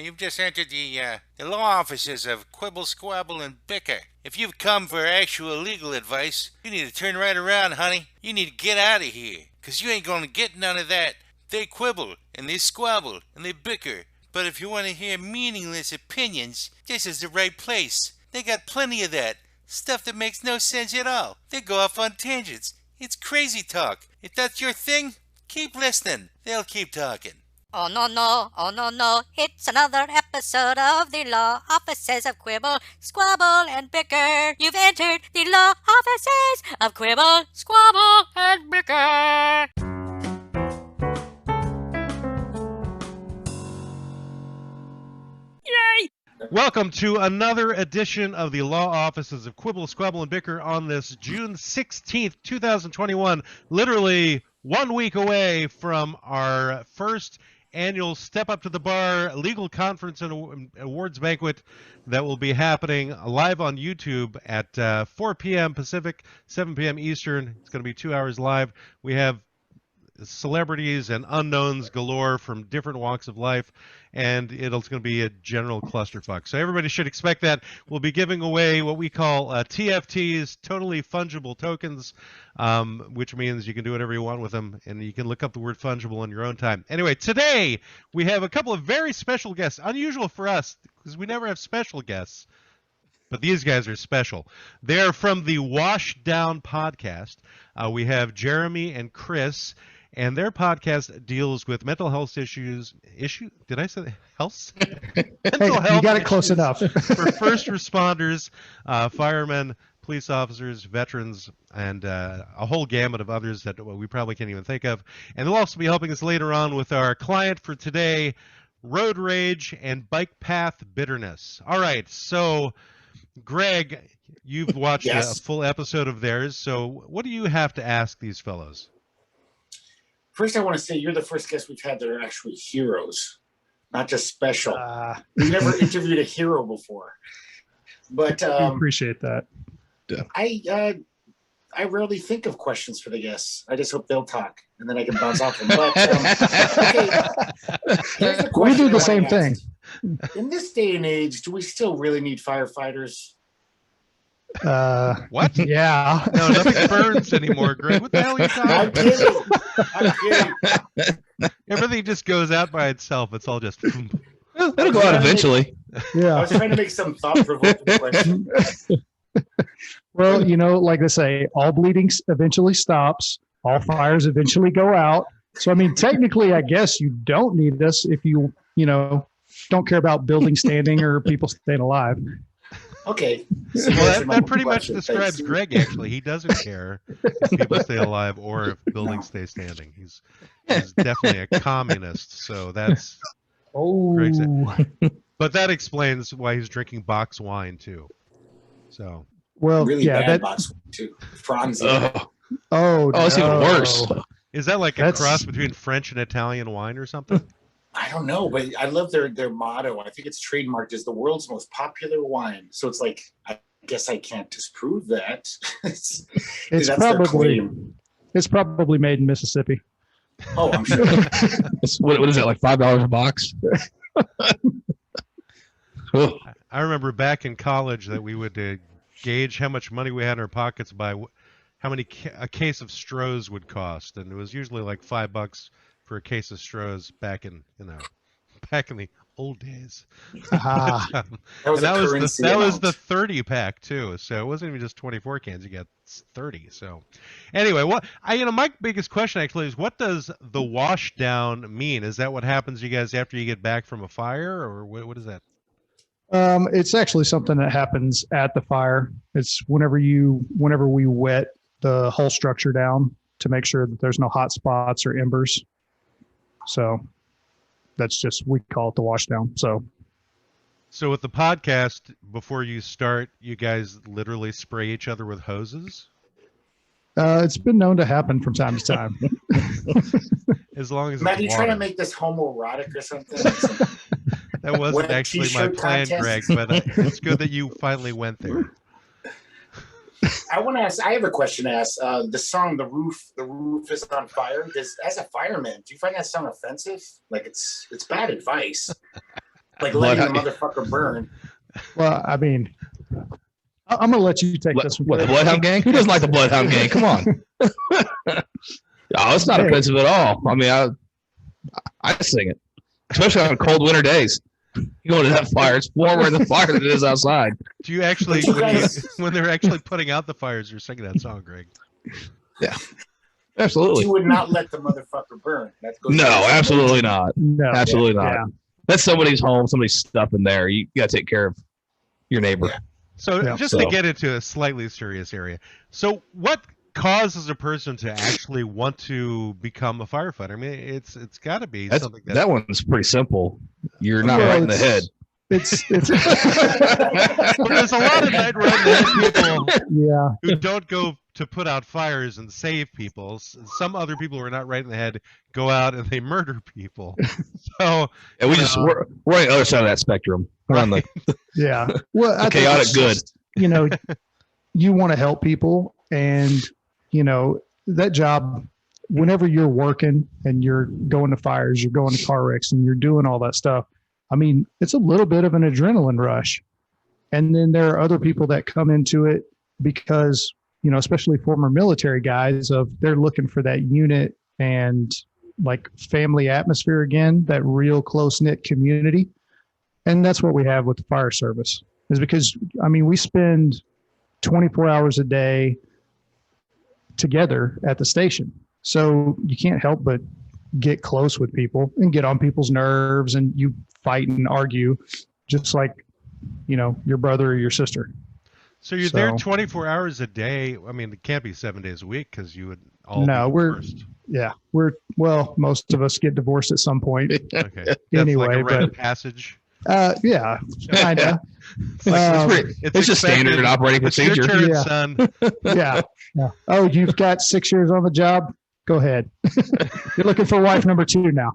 You've just entered the law offices of Quibble, Squabble, and Bicker. If you've come for actual legal advice, you need to turn right around, honey. You need to get out of here, 'cause you ain't gonna get none of that. They quibble, and they squabble, and they bicker. But if you want to hear meaningless opinions, this is the right place. They got plenty of that. Stuff that makes no sense at all. They go off on tangents. It's crazy talk. If that's your thing, keep listening. They'll keep talking. Oh no, no, it's another episode of the Law Offices of Quibble, Squabble, and Bicker. You've entered the Law Offices of Quibble, Squabble, and Bicker. Yay! Welcome to another edition of the Law Offices of Quibble, Squabble, and Bicker on this June 16th, 2021, literally 1 week away from our first annual Step Up to the Bar legal conference and awards banquet that will be happening live on YouTube at 4 p.m. Pacific, 7 p.m. Eastern. It's going to be 2 hours live. We have celebrities and unknowns galore from different walks of life, and it's going to be a general clusterfuck. So everybody should expect that. We'll be giving away what we call TFTs, totally fungible tokens, which means you can do whatever you want with them, and you can look up the word fungible in your own time. Anyway, today we have a couple of very special guests, unusual for us because we never have special guests. But these guys are special. They're from the Washdown podcast. We have Jeremy and Chris, and their podcast deals with mental health issues. Did I say health? Mental health. You got it close enough. For first responders, firemen, police officers, veterans, and a whole gamut of others that we probably can't even think of. And they'll also be helping us later on with our client for today, road rage and bike path bitterness. All right, so Greg, you've watched a full episode of theirs, so what do you have to ask these fellows? First, I want to say you're the first guest we've had that are actually heroes, not just special. We've never interviewed a hero before. But I appreciate that. I rarely think of questions for the guests. I just hope they'll talk, and then I can bounce off them. But here's the we do the same thing. In this day and age, do we still really need firefighters? What? Yeah. No, nothing burns anymore, Greg. What the hell are you talking about? I'm kidding. Everything just goes out by itself. It's all just... It'll go out eventually. Yeah. I was trying to make some thought-provoking question. Well, like they say, all bleeding eventually stops. All fires eventually go out. So, I mean, technically, I guess you don't need us if you don't care about buildings standing or people staying alive. Okay. Well, that pretty much describes Greg, actually. He doesn't care if people stay alive or if buildings stay standing. He's definitely a communist, so that's Greg's it. But that explains why he's drinking box wine, too. So. Well, really yeah, bad box wine, too. Franzi. It's even worse. Is that like a cross between French and Italian wine or something? I don't know, but I love their motto. I think it's trademarked as the world's most popular wine. So it's like, I guess I can't disprove that. It's probably made in Mississippi. Oh, I'm sure. What is that, like $5 a box? I remember back in college that we would gauge how much money we had in our pockets by how many a case of Strohs would cost, and it was usually like $5 for a case of Strohs back in the old days. That was the 30 pack too, so it wasn't even just 24 cans. You got 30. So anyway, my biggest question actually is, what does the washdown mean? Is that what happens to you guys after you get back from a fire, or what is that? It's actually something that happens at the fire. It's whenever we wet the whole structure down to make sure that there's no hot spots or embers. So that's just, we call it the washdown. So with the podcast, before you start, you guys literally spray each other with hoses? It's been known to happen from time to time. As long as Matt, you water. trying to make this homoerotic or something? That wasn't actually my plan, contest? Greg, but it's good that you finally went there. I want to ask. I have a question to ask. The song "The Roof Is on Fire." As a fireman, do you find that song offensive? Like it's bad advice. Like letting the motherfucker burn. Well, I mean, I'm gonna let you take this one. What, the Bloodhound Gang? Who doesn't like the Bloodhound Gang? Come on. Oh, it's not offensive at all. I mean, I sing it, especially on cold winter days. You go to that fire; it's warmer in the fire than it is outside. Do you actually, when they're actually putting out the fires, you're singing that song, Greg? Yeah, absolutely. You would not let the motherfucker burn. No, absolutely not. No, absolutely not. Yeah. That's somebody's home, somebody's stuff in there. You got to take care of your neighbor. Yeah. So just to get into a slightly serious area, so what causes a person to actually want to become a firefighter? I mean, it's got to be something that one's pretty simple. You're not right in the head. It's But there's a lot of night right in the head people who don't go to put out fires and save people. Some other people who are not right in the head go out and they murder people. So and we're on the other side of that spectrum. We're on the well, the chaotic good. Just, you want to help people, and that job. Whenever you're working and you're going to fires, you're going to car wrecks, and you're doing all that stuff. I mean, it's a little bit of an adrenaline rush. And then there are other people that come into it because, especially former military guys, they're looking for that unit and like family atmosphere again, that real close-knit community. And that's what we have with the fire service, is because, I mean, we spend 24 hours a day together at the station. So you can't help but get close with people and get on people's nerves, and you fight and argue just like, your brother or your sister. So you're there 24 hours a day. I mean, it can't be 7 days a week because you would all No, be we're divorced. most of us get divorced at some point. Okay. That's Anyway, like a rite of but passage. yeah, kind of. It's just standard operating It's your procedure. turn, son. Yeah. Oh, you've got 6 years on the job? Go ahead. You're looking for wife number 2 now.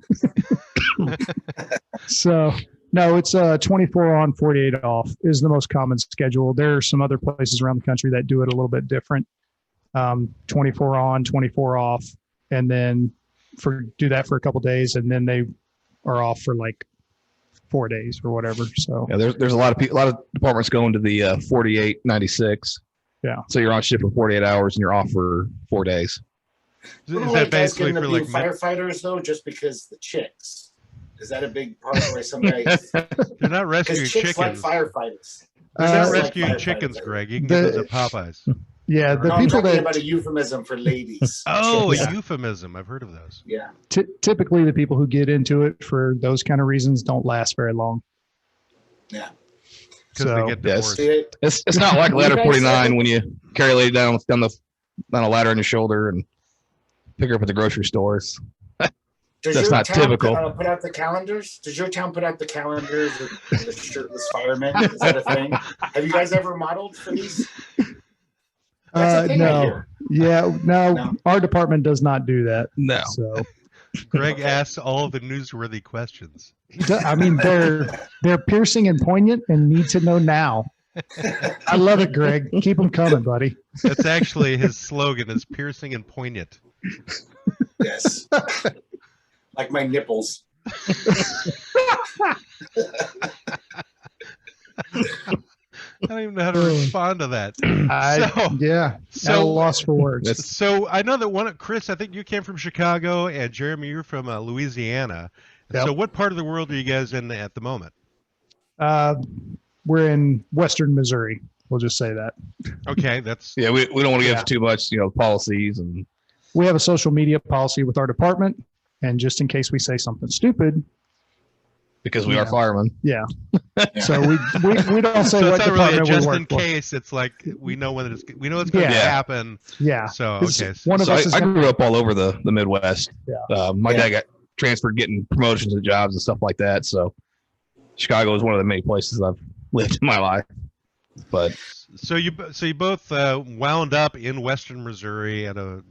So, no, it's 24 on, 48 off is the most common schedule. There are some other places around the country that do it a little bit different. 24 on, 24 off, and then do that for a couple days, and then they are off for like 4 days or whatever. So yeah, there's a lot of departments going to the 48-96. Yeah. So you're on shift for 48 hours and you're off for 4 days. Is Wouldn't that like guys basically getting for to like be firefighters though, just because the chicks? Is that a big part where somebody? They're not rescuing Because chicks like chickens. firefighters. They're not Like rescuing firefighters. chickens, Greg. You can get those at Popeyes. yeah, the No, I'm people talking that about a euphemism for ladies. Oh, Chicks. a euphemism. I've heard of those. Yeah. typically the people who get into it for those kind of reasons don't last very long. Yeah. Because they So, get yes. divorced. It's not like You ladder guys 49 ever- when you carry a lady down a ladder on your shoulder and pick her up at the grocery stores. Does That's your not town, typical. Put out the calendars? Does your town put out the calendars with the shirtless firemen? Is that a thing? Have you guys ever modeled for these? That's a thing I No. hear. Yeah, no, No. our department does not do that. No. So, Greg asks all the newsworthy questions. I mean, they're piercing and poignant and need to know now. I love it, Greg. Keep them coming, buddy. That's actually his slogan is piercing and poignant. Yes. Like my nipples. I don't even know how to respond to that. At a loss for words. So I know that Chris, I think you came from Chicago, and Jeremy, you're from Louisiana. Yep. So what part of the world are you guys in at the moment? We're in Western Missouri. We'll just say that. Okay, that's Yeah, we don't want to give too much, policies and We have a social media policy with our department, and just in case we say something stupid, because we are firemen. yeah. So we don't say so what it's not really a department we just work in for. case. It's like we know when it's going to Yeah. happen. Yeah. So It's- okay, one of So us is I gonna- grew up all over the Midwest. Yeah. My dad got transferred, getting promotions and jobs and stuff like that. So Chicago is one of the many places I've lived in my life. But so you both wound up in Western Missouri at a.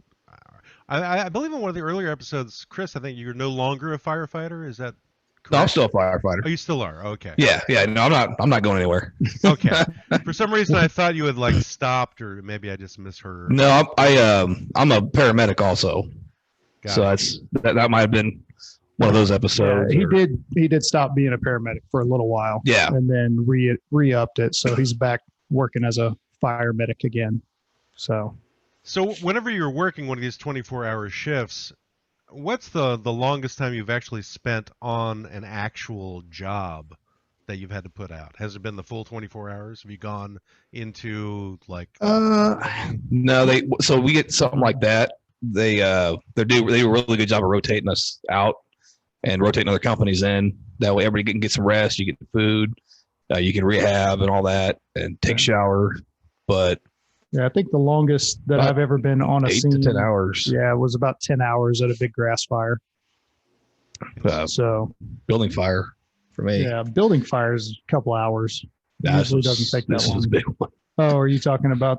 I believe in one of the earlier episodes, Chris, I think you're no longer a firefighter. Is that correct? no, I'm still a firefighter. Oh, you still are. Okay. Yeah. No, I'm not going anywhere. Okay. For some reason, I thought you had like stopped, or maybe I just misheard. No, I'm a paramedic also. Got So it. that might have been one of those episodes. He did stop being a paramedic for a little while. Yeah. And then re-upped it. So he's back working as a fire medic again. So whenever you're working one of these 24-hour shifts, what's the longest time you've actually spent on an actual job that you've had to put out? Has it been the full 24 hours? Have you gone into like? No, so we get something like that. They do a really good job of rotating us out and rotating other companies in. That way, everybody can get some rest. You get food, you can rehab and all that, and take shower. But yeah, I think the longest that I've ever been on a 8 scene, to 10 hours. Yeah, it was about 10 hours at a big grass fire. So building fire for me. Yeah, building fire is a couple hours. Usually doesn't take that long. This is a big one. Oh, are you talking about?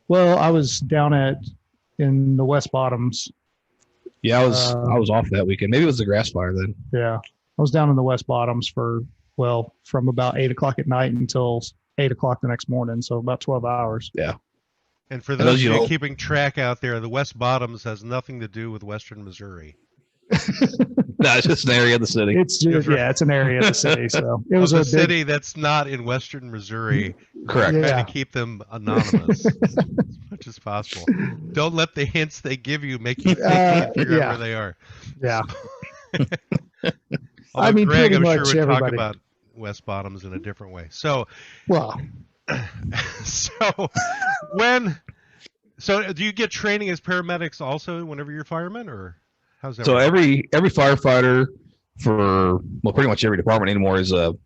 Well, I was down in the West Bottoms. Yeah, I was off that weekend. Maybe it was the grass fire then. Yeah, I was down in the West Bottoms from about 8 o'clock at night until 8 o'clock the next morning. So about 12 hours. Yeah. And for those of you keeping track out there, the West Bottoms has nothing to do with Western Missouri. No, it's just an area of the city. It's just, it's an area of the city. So it was a city that's not in Western Missouri. Correct. Trying to keep them anonymous as much as possible. Don't let the hints they give you make you think you figure out where they are. Yeah. I mean, Greg, I'm much sure would talk about West Bottoms in a different way. So, so do you get training as paramedics also whenever you're firemen, or how's that? So work? every firefighter for pretty much every department anymore is an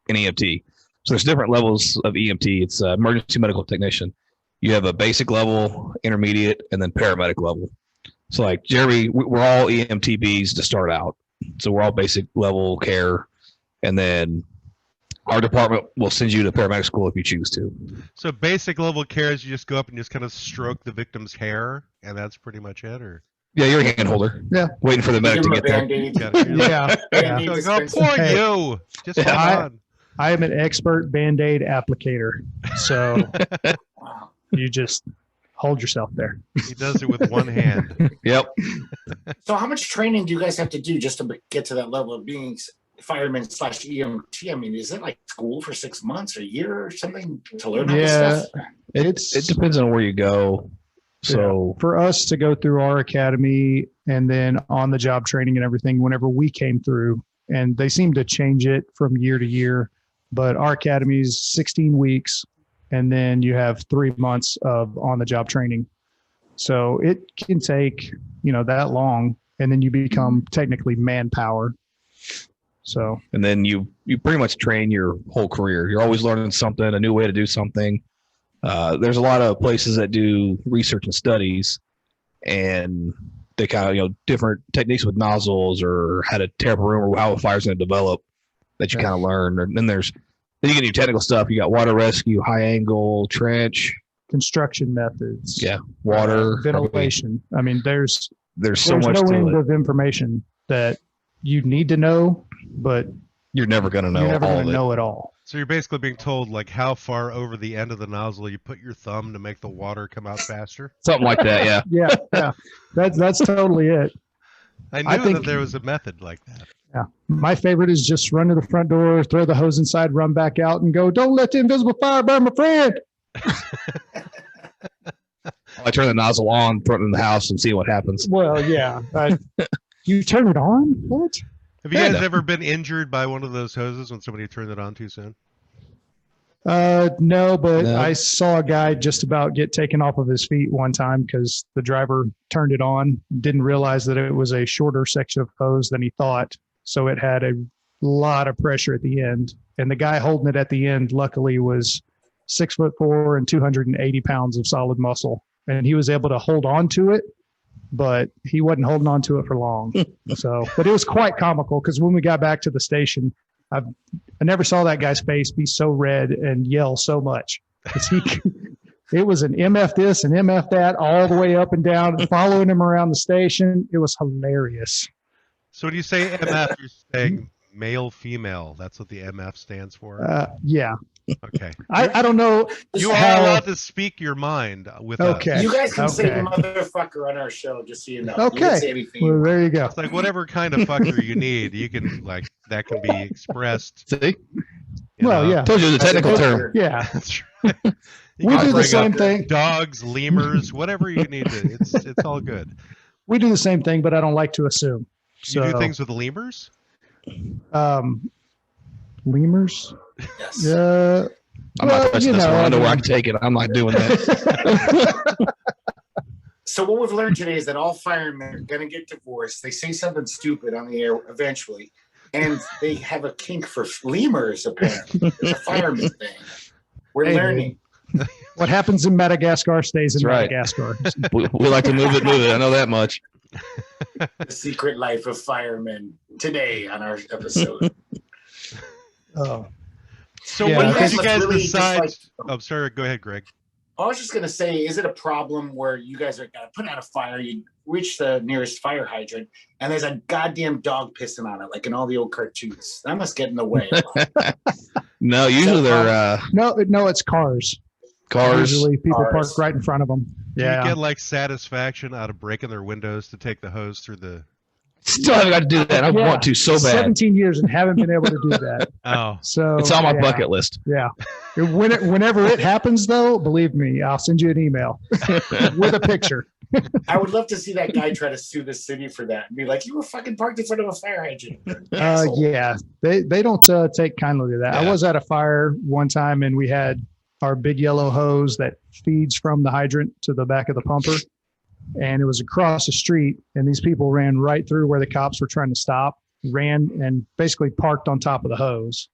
EMT. So there's different levels of EMT. It's emergency medical technician. You have a basic level, intermediate, and then paramedic level. So like Jeremy, we're all EMTBs to start out. So we're all basic level care, and then our department will send you to paramedic school if you choose to. So basic level care is you just go up and just kind of stroke the victim's hair, and that's pretty much it, or? Yeah, you're a hand holder. Yeah. Waiting for the medic to get there. Oh, poor you. Just hold on. I am an expert Band-Aid applicator. So you just hold yourself there. He does it with one hand. Yep. So how much training do you guys have to do just to get to that level of being fireman / EMT? I mean, is it like school for 6 months or a year or something to learn all this stuff? It depends on where you go. So for us to go through our academy and then on the job training and everything, whenever we came through, and they seem to change it from year to year, but our academy is 16 weeks, and then you have 3 months of on the job training. So it can take, that long, and then you become technically manpower. So, and then you pretty much train your whole career. You're always learning something, a new way to do something. There's a lot of places that do research and studies, and they kind of, different techniques with nozzles or how to tear up a room or how a fire's going to develop that you kind of learn. And then you get your technical stuff. You got water rescue, high angle, trench, construction methods. Yeah. Water, ventilation. I mean, there's so much no to end it. of information that you need to know, but you're never going to know. You're never going to know it all. So you're basically being told like how far over the end of the nozzle you put your thumb to make the water come out faster. Something like that, yeah. yeah. That's totally it. I knew that there was a method like that. Yeah. My favorite is just run to the front door, throw the hose inside, run back out, and go, "Don't let the invisible fire burn my friend." I turn the nozzle on, throw it in the house, and see what happens. Well, yeah. You turn it on? What? Have you guys ever been injured by one of those hoses when somebody turned it on too soon? No, but I saw a guy just about get taken off of his feet one time because the driver turned it on, didn't realize that it was a shorter section of hose than he thought. So it had a lot of pressure at the end. And the guy holding it at the end, luckily, was 6'4" and 280 pounds of solid muscle. And he was able to hold on to it, but he wasn't holding on to it for long. But it was quite comical because when we got back to the station, I never saw that guy's face be so red and yell so much. It was an MF this and MF that all the way up and down, following him around the station. It was hilarious. So when you say MF, you're saying male, female. That's what the MF stands for. Yeah. Okay. I don't know. You are allowed to speak your mind with us. Okay. You guys can say Okay. motherfucker on our show, just so you know. You Okay. can say anything you Well, want. there you go. It's like whatever kind of fucker you need, you can that can be expressed. See? you Well, know. yeah. Told you it was a technical term. Yeah. That's right. You We can do the bring same up thing. Dogs, lemurs, whatever you need to. It's all good. We do the same thing, but I don't like to assume. You do So, things with lemurs? Lemurs? Yes. I'm not touching this one. I know where I can take it. I'm not doing that. So what we've learned today is that all firemen are going to get divorced. They say something stupid on the air eventually, and they have a kink for lemurs, apparently. It's a fireman thing. We're Hey, learning. What happens in Madagascar stays in That's right. Madagascar. We like to move it. I know that much. The secret life of firemen today on our episode. Oh. So Yeah, when I did think you it's guys really decide? just Oh, sorry. Go ahead, Greg. I was just going to say, is it a problem where you guys are going to put out a fire, you reach the nearest fire hydrant, and there's a goddamn dog pissing on it, like in all the old cartoons? That must get in the way. No, usually they're No, it's cars. cars. Usually people Cars. park right in front of them. Do Yeah. you get like satisfaction out of breaking their windows to take the hose through the? Still haven't got to do that. I Yeah. want to so bad. 17 years and haven't been able to do that. Oh, So It's on my yeah, bucket list. Yeah. Whenever it happens, though, believe me, I'll send you an email with a picture. I would love to see that guy try to sue the city for that and be like, you were fucking parked in front of a fire hydrant. Asshole. Yeah, they don't take kindly to that. I Yeah. was at a fire one time, and we had our big yellow hose that feeds from the hydrant to the back of the pumper, and it was across the street. And these people ran right through where the cops were trying to stop, ran and basically parked on top of the hose,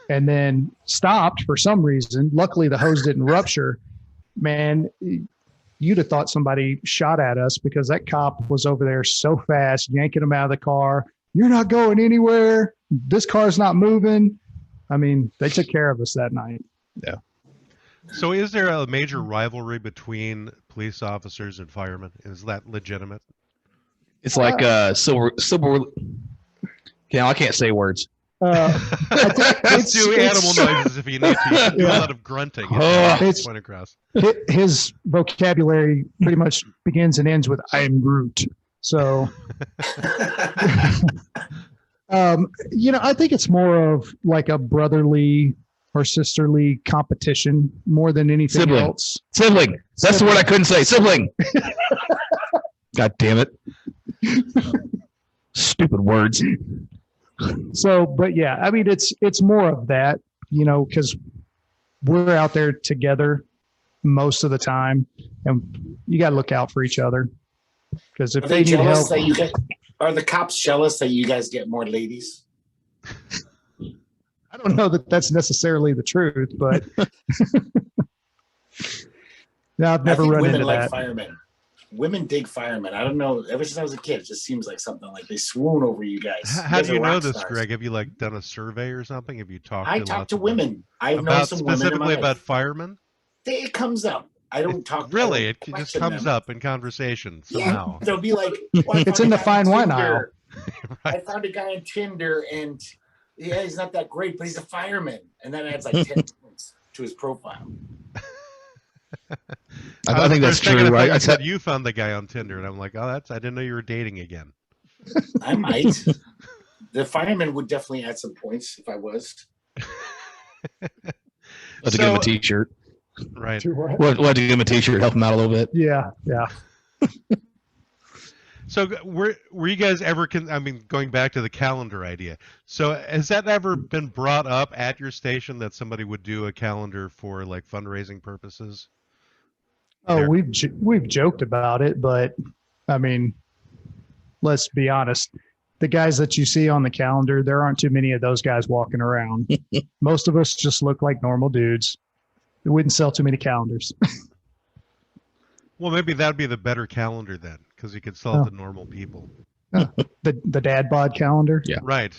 and then stopped for some reason. Luckily, the hose didn't rupture. Man, you'd have thought somebody shot at us because that cop was over there so fast, yanking them out of the car. You're not going anywhere. This car's not moving. I mean, they took care of us that night. so is there a major rivalry between police officers and firemen? Is that legitimate? It's like silver. Okay, I can't say words. I think Let's do animal noises if you need to. You can do a Yeah. lot of grunting. Oh. It's point across. His vocabulary pretty much begins and ends with "I am Groot." So, I think it's more of like a brotherly or sisterly competition more than anything Sibling. else. Sibling. That's the word I couldn't say. Sibling. God damn it. Stupid words. So, but yeah, I mean, it's more of that, because we're out there together most of the time, and you got to look out for each other. Because if Are they they need jealous help, that you get? Are the cops jealous that you guys get more ladies? I don't know that that's necessarily the truth, but no, I've never I think run women into like that. firemen. Women dig firemen. I don't know. Ever since I was a kid, it just seems like something like they swoon over you guys. How guys do you are know rock this, stars. Greg? Have you like done a survey or something? Have you talked? I to talk lots to of women. I've known about some women in my specifically life. about firemen. It comes up. I don't talk. Really, I it don't just question comes them. up in conversation Yeah, somehow. they'll be like, well, I It's found in a the guy on fine wine Tinder. I Right. found a guy on Tinder, and yeah, he's not that great, but he's a fireman, and that adds like 10 points to his profile. I think that's thinking true. I I said you found the guy on Tinder, and I'm like, oh, I didn't know you were dating again. I might. The fireman would definitely add some points if I was. Let's give him a T-shirt. Right. We'll have to give him a T-shirt, help him out a little bit. Yeah. So were you guys ever? Going back to the calendar idea. So has that ever been brought up at your station that somebody would do a calendar for like fundraising purposes? Oh, There. we've joked about it, but I mean, let's be honest. The guys that you see on the calendar, there aren't too many of those guys walking around. Most of us just look like normal dudes. We wouldn't sell too many calendars. Well, maybe that'd be the better calendar then, because you could sell it to normal people. The dad bod calendar. Yeah. Right.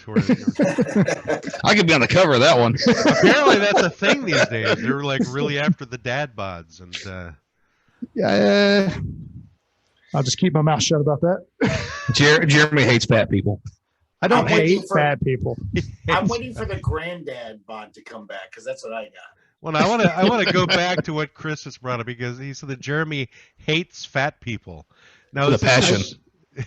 I could be on the cover of that one. Apparently, that's a thing these days. They're like really after the dad bods, and Yeah. I'll just keep my mouth shut about that. Jeremy hates fat people. I don't I'm waiting hate for- fat people. I'm waiting for the granddad bod to come back because that's what I got. Well, I want to go back to what Chris has brought up because he said that Jeremy hates fat people. Now, With a passion.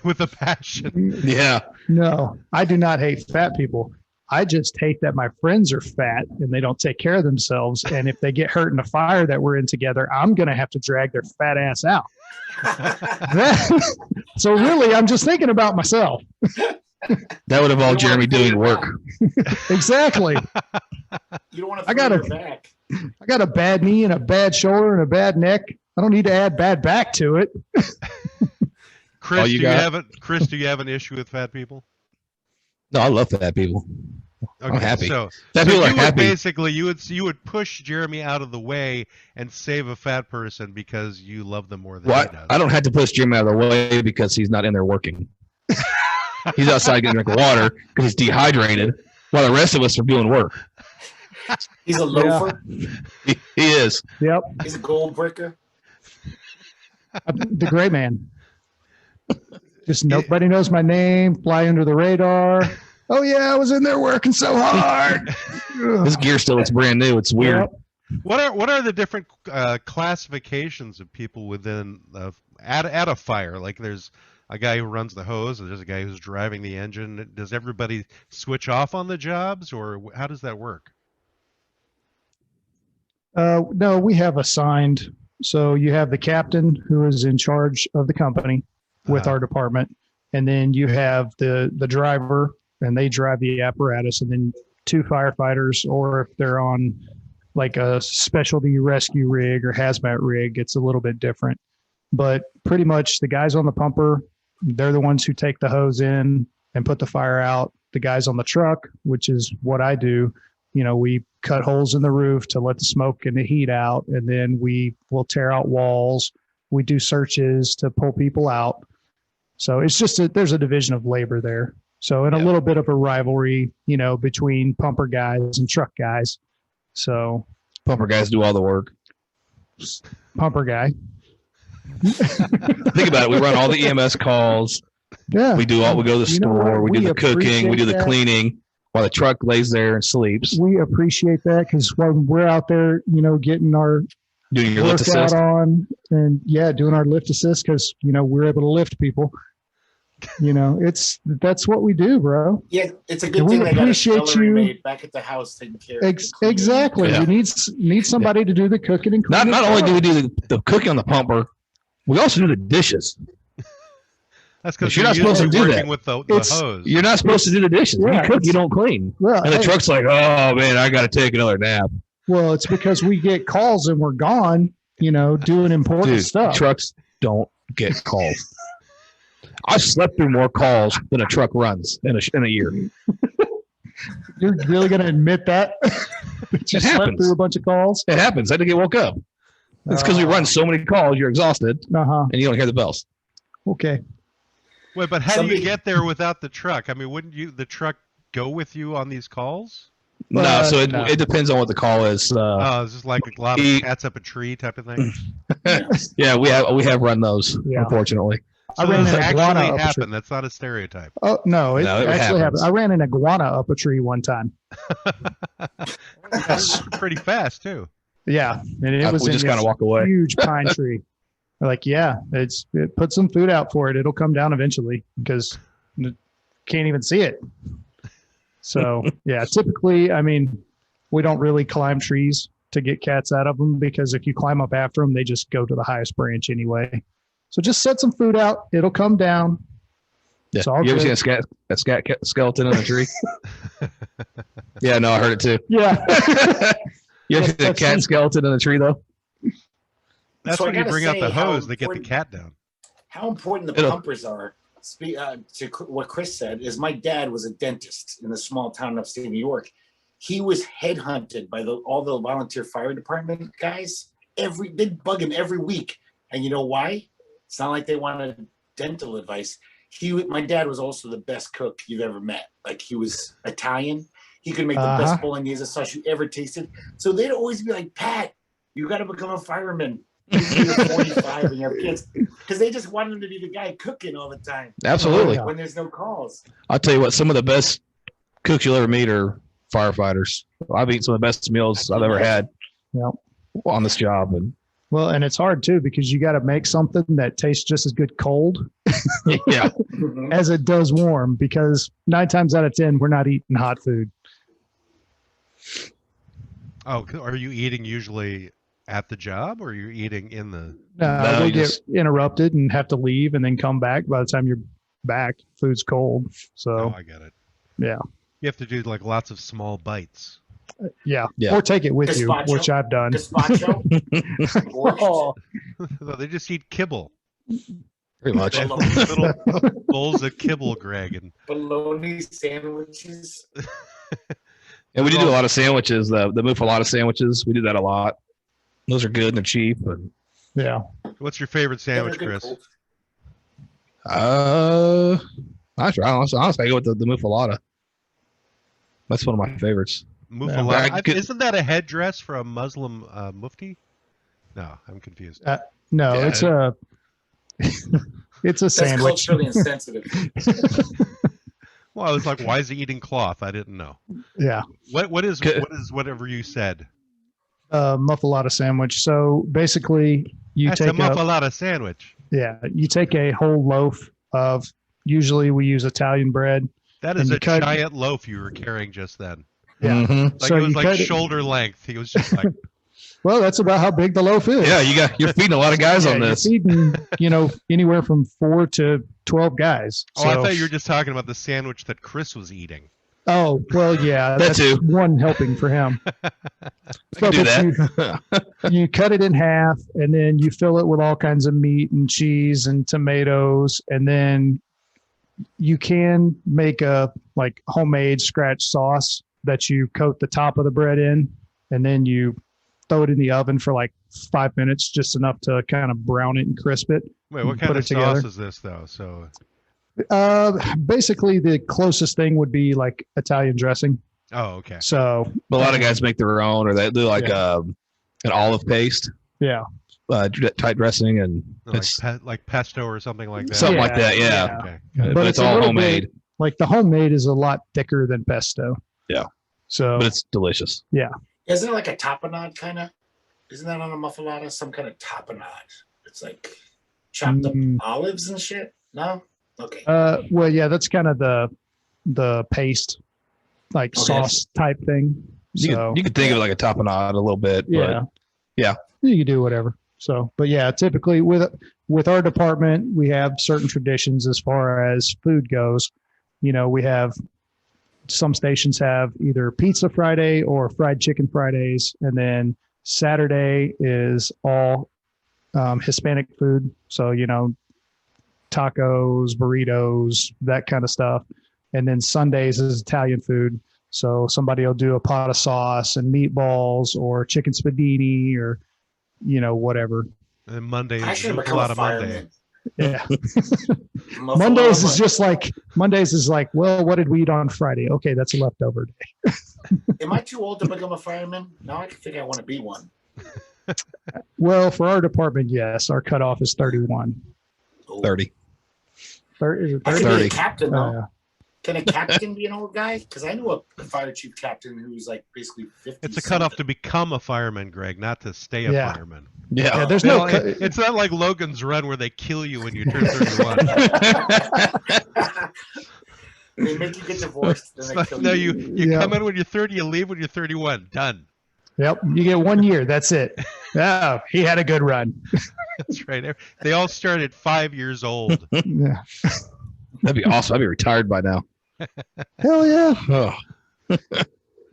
With a passion. Yeah. No, I do not hate fat people. I just hate that my friends are fat and they don't take care of themselves. And if they get hurt in a fire that we're in together, I'm going to have to drag their fat ass out. So really, I'm just thinking about myself. That would involve Jeremy doing work. Exactly. You don't want to I gotta- throw your back. I got a bad knee and a bad shoulder and a bad neck. I don't need to add bad back to it. Chris, Oh, do you you got- have Chris, do you have an issue with fat people? No, I love fat people. Okay, I'm happy. So, Fat so people are you would happy. basically you would push Jeremy out of the way and save a fat person because you love them more than he Well, does. I don't have to push Jim out of the way because he's not in there working. He's outside getting a drink of water because he's dehydrated, while the rest of us are doing work. He's a loafer. He is. Yep. He's a gold bricker. The gray man. Just nobody knows my name, fly under the radar. Oh yeah, I was in there working so hard. This gear still looks brand new. It's weird. Yep. What are the different classifications of people within at a fire? Like there's a guy who runs the hose, and there's a guy who's driving the engine. Does everybody switch off on the jobs, or how does that work? No, we have assigned. So you have the captain who is in charge of the company with our department, and then you have the driver, and they drive the apparatus, and then 2 firefighters, or if they're on like a specialty rescue rig or hazmat rig, it's a little bit different. But pretty much the guys on the pumper, they're the ones who take the hose in and put the fire out. The guys on the truck, which is what I do, we cut holes in the roof to let the smoke and the heat out, and then we will tear out walls. We do searches to pull people out. So it's just there's a division of labor there. So and a little bit of a rivalry, between pumper guys and truck guys. So Pumper guys do all the work. pumper guy. Think about it. We run all the EMS calls. Yeah. We go to the You know what? store. We do We the cooking. We do the appreciate that. cleaning while the truck lays there and sleeps. We appreciate that because when we're out there, getting our Doing your lift workout assist. on and doing our lift assist because, we're able to lift people. That's what we do, bro. Yeah, it's a And good we thing they got a appreciate celery you. made back at the house taking care of the cleaning. Exactly. Yeah. We need somebody to do the cooking and Not cleaning. only do we do the cooking on the pumper, we also do the dishes. That's because You're not supposed to do working that. with the It's- hose. You're not supposed to do the dishes. Yeah, You cook, you it's- don't clean. Well, And the hey, truck's like, oh man, I got to take another nap. well, it's because we get calls and we're gone, doing important Dude, stuff. trucks don't get calls. I've slept through more calls than a truck runs in a year. You're really going to admit that? That you It slept happens. through a bunch of calls? It happens. I had to get woke up. It's because we run so many calls, you're exhausted, Uh-huh. and you don't hear the bells. Okay. Wait, but how do Somebody- you get there without the truck? I mean, wouldn't the truck go with you on these calls? No, so no. it depends on what the call is. Oh, it's just like a lot of he- cats up a tree type of thing. Yeah, we have run those, Yeah. unfortunately. I So ran those an iguana actually up a tree. happen. That's not a stereotype. Oh, no, it No, it actually happens. happened. I ran an iguana up a tree one time. That's pretty fast too. Yeah. And it was we in just kind this of walk away. huge pine tree. We're like, it put some food out for it. It'll come down eventually because it can't even see it. So yeah, typically, we don't really climb trees to get cats out of them because if you climb up after them, they just go to the highest branch anyway. So just set some food out. It'll come down. Yeah. It's all You ever good. seen a skeleton in a tree? Yeah, no, I heard it too. Yeah. You ever seen a That's cat funny. skeleton in a tree though? That's So I when you gotta bring out say the how hose to get the important- cat down. How important the It'll- pumpers are. What Chris said is my dad was a dentist in a small town in upstate New York. He was headhunted by all the volunteer fire department guys. They'd bug him every week, and you know why? It's not like they wanted dental advice. My dad was also the best cook you've ever met. Like he was Italian. He could make the best bolognese sauce you ever tasted. So they'd always be like, Pat, you got to become a fireman. You're 45 and you have kids because they just want him to be the guy cooking all the time. Absolutely. When there's no calls. I'll tell you what, some of the best cooks you'll ever meet are firefighters. I've eaten some of the best meals I've ever had on this job. And Well, and it's hard too because you got to make something that tastes just as good cold yeah, as it does warm. Because 9 times out of 10, we're not eating hot food. Oh, are you eating usually at the job, or are you eating in the? No, we you get just- interrupted and have to leave and then come back. By the time you're back, food's cold. Oh, So I get it. yeah, You have to do like lots of small bites. yeah, Yeah. or take it with you, Gazpacho. which I've done. Gazpacho. Oh, No, they just eat kibble. pretty much. They have little bowls of kibble, Greg, and Bologna sandwiches. And we do a lot of sandwiches, the muffaletta sandwiches. We do that a lot. Those are good and they're cheap. And yeah. what's your favorite sandwich, They're good Chris? cold. honestly, I go with the muffaletta. That's one of my favorites. Muffaletta. I could- Isn't that a headdress for a Muslim mufti? No, I'm confused. No, Yeah. it's a it's a That's sandwich. culturally insensitive. Well, I was like, why is he eating cloth? I didn't know. Yeah, What is Okay. whatever you said? muffaletta sandwich. So basically, you That's a take muffaletta sandwich. you take a whole loaf of. Usually, we use Italian bread. That And is you a cut- giant loaf you were carrying just then. Yeah. Mhm. Like So it was you like cut it- shoulder length. He was just like, Well, that's about how big the loaf is. Yeah, you're feeding a lot of guys Yeah, on you're this. feeding, anywhere from 4 to 12 guys. oh, I So- thought you were just talking about the sandwich that Chris was eating. Oh, well, yeah, That that's too. one helping for him. I can do that. You cut it in half, and then you fill it with all kinds of meat and cheese and tomatoes, and then you can make a like homemade scratch sauce that you coat the top of the bread in, and then you throw it in the oven for like 5 minutes, just enough to kind of brown it and crisp it. Wait, what Put kind it of sauce together. is this though? So Basically, the closest thing would be like Italian dressing. oh, okay. So A lot of guys make their own, or they do like an olive paste, yeah, tight dressing, and Like, it's like pesto or something like that. something Yeah, like that. Yeah, yeah. Okay. but it's a all little homemade. bit- like the homemade is a lot thicker than pesto. Yeah. So But it's delicious. Isn't it like a tapenade kind of? Isn't that on a muffaletta? Some kind of tapenade. It's like chopped up Mm. olives and shit. No. Okay. well, yeah, that's kind of the paste, like Okay. sauce type thing. So You could think of it like a tapenade a little bit. yeah, yeah. you can do whatever. So, but yeah, typically with our department, we have certain traditions as far as food goes. We have some stations have either Pizza Friday or Fried Chicken Fridays, and then Saturday is all Hispanic food. So tacos, burritos, that kind of stuff. And then Sundays is Italian food. So somebody will do a pot of sauce and meatballs or chicken spadini or, whatever. And Monday I is should become a muffaletta Monday. fireman. Yeah. Muffaletta Mondays is Monday. just like, well, what did we eat on Friday? Okay, that's a leftover day. Am I too old to become a fireman? Now I think I want to be one. Well, for our department, yes, our cutoff is 31. Oh. 30. Is it I 30? could be 30. a captain though. Yeah. Can a captain be an old guy? Because I knew a fire chief captain who was like basically 50. It's a cutoff to something. become a fireman, Greg, not to stay a Yeah. fireman. Yeah. Yeah, there's They no. don't- it's not like Logan's Run where they kill you when you turn 31. They make you get divorced. Then It's they not- kill no, you. you Yeah. come in when you're 30, you leave when you're 31. Done. Yep, you get 1 year. That's it. Oh, he had a good run. That's right. They all start at 5 years old. Yeah. That'd be awesome. I'd be retired by now. Hell yeah. Oh,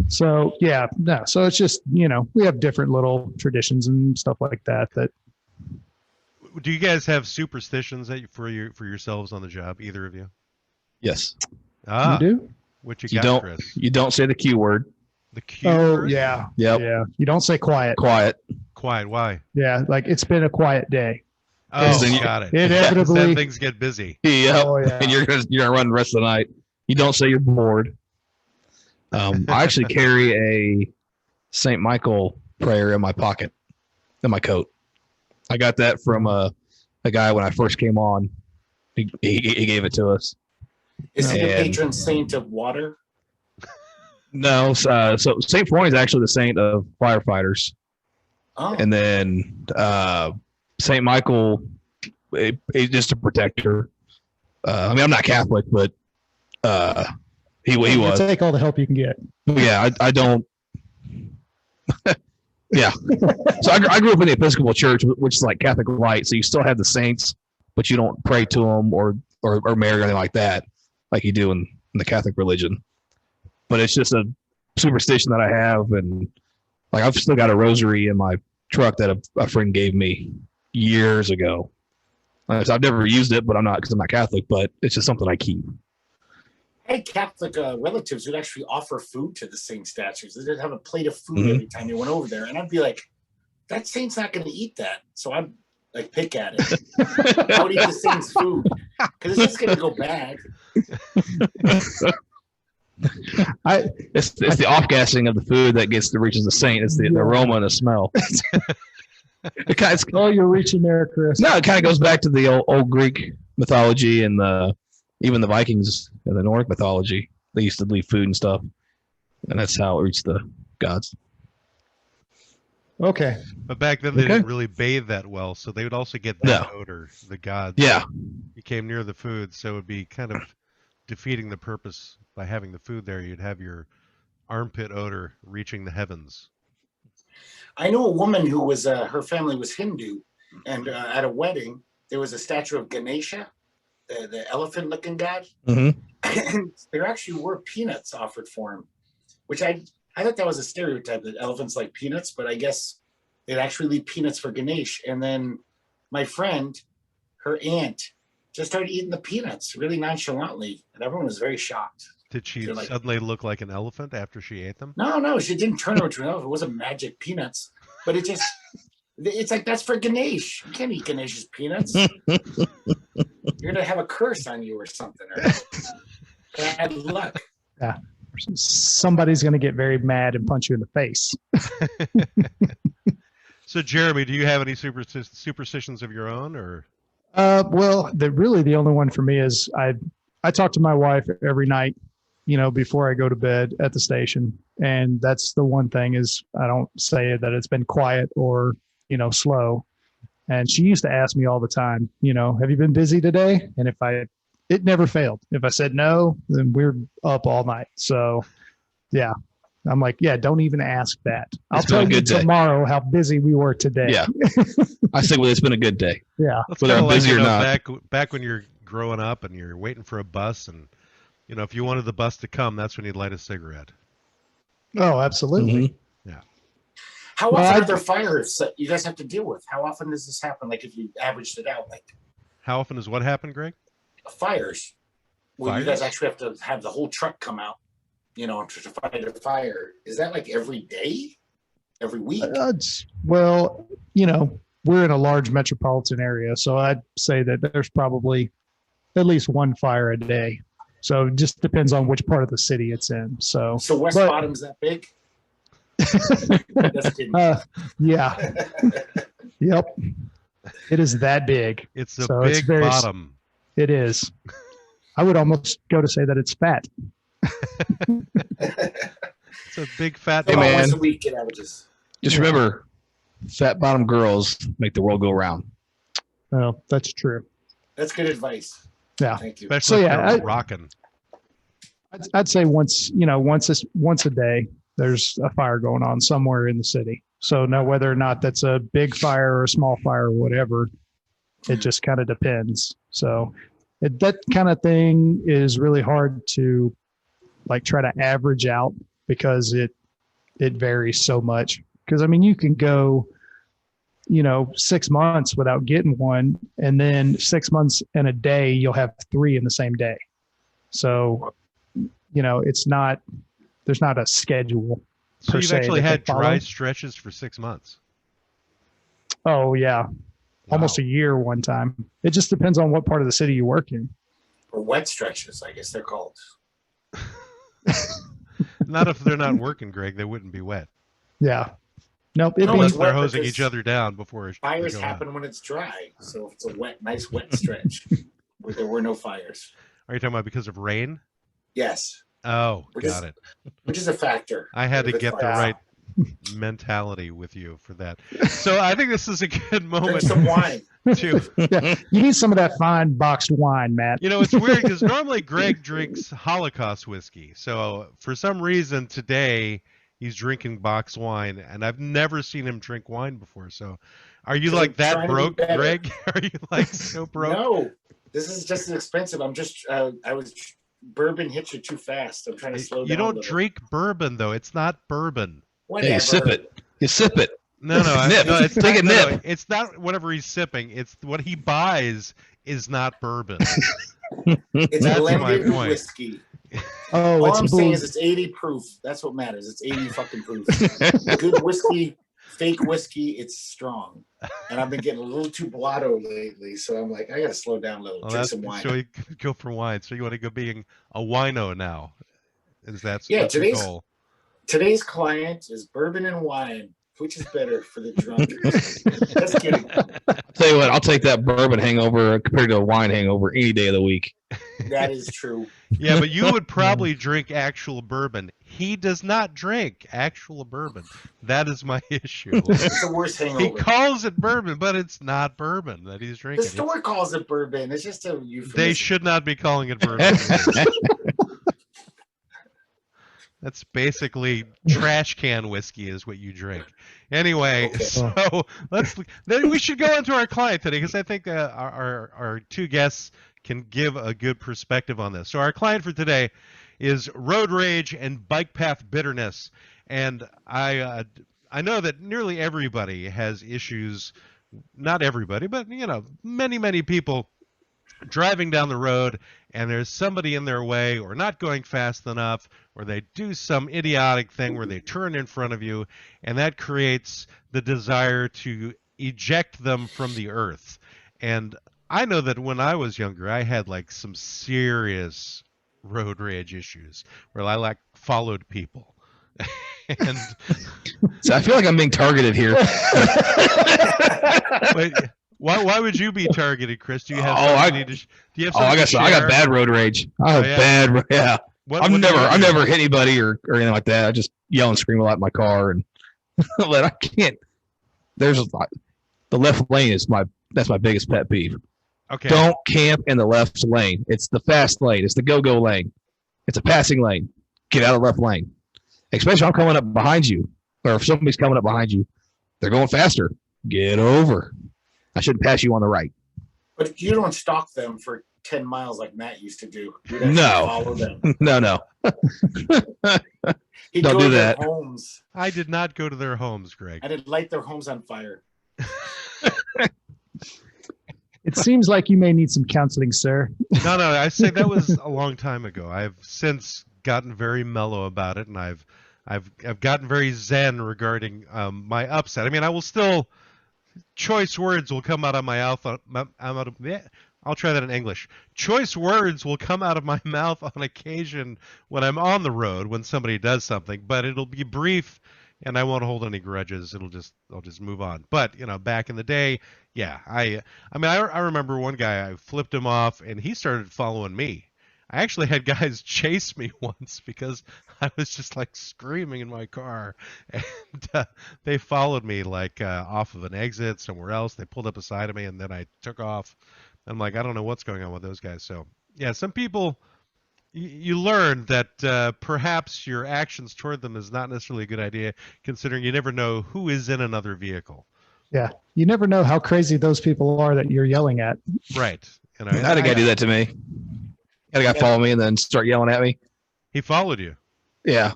So yeah, no. So it's just we have different little traditions and stuff like that. That Do you guys have superstitions for yourselves on the job? Either of you? yes. Ah, you do. what you You got, don't. Chris? You don't say the Q word. The Q Oh word? yeah, Yep. yeah. You don't say quiet. Quiet. Quiet. Why? Yeah, like it's been a quiet day. Oh, then you- got it. Inevitably. Then things get busy. Yep. Oh yeah. And you're gonna run the rest of the night. You don't say you're bored. I actually carry a St. Michael prayer in my pocket, in my coat. I got that from a guy when I first came on. He gave it to us. Is he the patron saint of water? No, so Saint Foyne is actually the saint of firefighters. Oh. And then Saint Michael, he's just a protector. I mean, I'm not Catholic, but he was. Take all the help you can get. Yeah, I don't. Yeah. So I grew up in the Episcopal Church, which is like Catholic rite. So you still have the saints, but you don't pray to them or marry or anything like that, like you do in the Catholic religion. But it's just a superstition that I have, and like I've still got a rosary in my truck that a friend gave me years ago. So I've never used it, but I'm not because I'm not Catholic. But it's just something I keep. I had Catholic relatives who'd actually offer food to the saint statues. They'd have a plate of food every time you went over there. And I'd be like, that saint's not going to eat that. So I'd like pick at it. I would eat the saint's food because it's just going to go bad. It's the off-gassing of the food that reaches the saint. It's the aroma and the smell. Oh, you're reaching there, Chris. No, it kind of goes back to the old Greek mythology and even the Vikings and the Nordic mythology. They used to leave food and stuff, and that's how it reached the gods. Okay. But back then they didn't really bathe that well, so they would also get that odor, the gods. Yeah. You came near the food, so it would be kind of defeating the purpose by having the food there. You'd have your armpit odor reaching the heavens. I know a woman who was, her family was Hindu, and at a wedding, there was a statue of Ganesha, the elephant-looking god. Mm-hmm. And there actually were peanuts offered for him, which I thought that was a stereotype that elephants like peanuts, but I guess they'd actually leave peanuts for Ganesh. And then my friend, her aunt, just started eating the peanuts really nonchalantly, and everyone was very shocked. Did she suddenly look like an elephant after she ate them? No, she didn't turn into an elephant. It wasn't magic peanuts, but it's like, that's for Ganesh. You can't eat Ganesh's peanuts. You're gonna have a curse on you or something, or bad luck. Yeah, somebody's gonna get very mad and punch you in the face. So, Jeremy, do you have any superstitions of your own, or? Well, the only one for me is I talk to my wife every night, before I go to bed at the station, and that's the one thing is I don't say that it's been quiet or slow. And she used to ask me all the time, have you been busy today? And it never failed. If I said no, then we're up all night. So, yeah, I'm like, yeah, don't even ask that. I'll tell you tomorrow how busy we were today. Yeah, I say, well, it's been a good day. Yeah, whether I'm busy or not. Back when you're growing up and you're waiting for a bus, and if you wanted the bus to come, that's when you'd light a cigarette. Oh, absolutely. Mm-hmm. Yeah. How often are there fires that you guys have to deal with? How often does this happen? Like, if you averaged it out, like, how often does what happen, Greg? Fires. Where you guys actually have to have the whole truck come out, to fight a fire. Is that like every day? Every week? Well, we're in a large metropolitan area, so I'd say that there's probably at least one fire a day. So it just depends on which part of the city it's in. So West Bottom's that big? Yeah. Yep. It is that big. It's a big bottom. It is. I would almost go to say that it's fat. It's a big fat. Hey, man. Once a week it averages. Just remember, fat bottom girls make the world go round. Well, that's true. That's good advice. Yeah. Thank you. Especially if they're rocking. I'd say once a day, there's a fire going on somewhere in the city. So now whether or not that's a big fire or a small fire or whatever, it just kind of depends. So that kind of thing is really hard to try to average out because it varies so much. Because you can go, 6 months without getting one, and then 6 months and a day you'll have 3 in the same day. So, there's not a schedule. So you've actually had dry stretches for 6 months. Oh yeah. Wow. Almost a year one time. It just depends on what part of the city you work in. Or wet stretches, I guess they're called. Not if they're not working, Greg. They wouldn't be wet. Yeah. Nope. It'd No, be, it's Unless they're wet hosing because each other down before fires they go out. happen when it's dry. So if it's a nice wet stretch where there were no fires. Are you talking about because of rain? Yes, Oh, Which got is- it. which is a factor. I had If to it's get the fires- right mentality with you for that. So I think this is a good Drink moment some wine. to. you need some of that fine boxed wine, Matt. You know, it's weird because normally Greg drinks Holocaust whiskey. So for some reason today he's drinking boxed wine, and I've never seen him drink wine before. So are you 'Cause like I'm that trying to be broke, better. Greg? Are you like so broke? No, this is just as expensive. I'm just, bourbon hits you too fast. I'm trying to slow down. You a don't little. drink bourbon though. It's not bourbon. Whatever. Hey, you sip it. You sip it. No, Nip. no, it's Take not, a no, nip. it's not whatever he's sipping. It's what he buys is not bourbon. It's That's my blended point. whiskey. Oh, All it's I'm saying booze. is it's 80 proof. That's what matters. It's 80 fucking proof. Good whiskey, fake whiskey, it's strong. And I've been getting a little too blotto lately, so I'm like, I gotta slow down a little. Well, Drink that's some wine. so you go for wine. So you want to go being a wino now? Is that Yeah, what's your today's- goal? Today's client is bourbon and wine. Which is better for the drunk? Just kidding. Tell you what, I'll take that bourbon hangover compared to a wine hangover any day of the week. That is true. Yeah, but you would probably drink actual bourbon. He does not drink actual bourbon. That is my issue. It's the worst He hangover. calls it bourbon, but it's not bourbon that he's The drinking. store calls it bourbon. It's just a euphemism. They should not be calling it bourbon. That's basically trash can whiskey is what you drink. Anyway, Okay. so then we should go into our client today because I think our two guests can give a good perspective on this. So our client for today is road rage and bike path bitterness, and I know that nearly everybody has issues. Not everybody, but many people driving down the road and there's somebody in their way or not going fast enough or they do some idiotic thing where they turn in front of you and that creates the desire to eject them from the earth. And I know that when I was younger I had like some serious road rage issues where I followed people. And So I feel like I'm being targeted here. wait, why would you be targeted, Chris? Do you have? Oh, something you need to do you have? Oh, I something got to share? bad road rage. I have yeah? bad. Yeah, What I've do you do? never hit anybody or anything like that. I just yell and scream a lot in my car, and but I can't. There's the left lane is that's my biggest pet peeve. Okay. Don't camp in the left lane. It's the fast lane. It's the go lane. It's a passing lane. Get out of the left lane. Especially if I'm coming up behind you, or if somebody's coming up behind you, they're going faster. Get over. I shouldn't pass you on the right. But you don't stalk them for 10 miles like Matt used to do. You'd actually No. follow them. No. He'd Don't go do to their that. homes I did not go to their homes, Greg. and it'd light their homes on fire. It seems like you may need some counseling, sir. No, I say that was a long time ago. I've since gotten very mellow about it, and I've gotten very zen regarding my upset. I mean, I will still choice words will come out of my mouth. I'll try that in English. Choice words will come out of my mouth on occasion when I'm on the road when somebody does something, but it'll be brief. And I won't hold any grudges. I'll just move on. But back in the day, yeah, I remember one guy. I flipped him off, and he started following me. I actually had guys chase me once because I was just like screaming in my car, and they followed me like off of an exit somewhere else. They pulled up beside of me, and then I took off. I'm like, I don't know what's going on with those guys. So yeah, some people. You learn that perhaps your actions toward them is not necessarily a good idea, considering you never know who is in another vehicle. Yeah. You never know how crazy those people are that you're yelling at. Right. I had a guy do that to me. Had a guy follow me and then start yelling at me. He followed you. Yeah,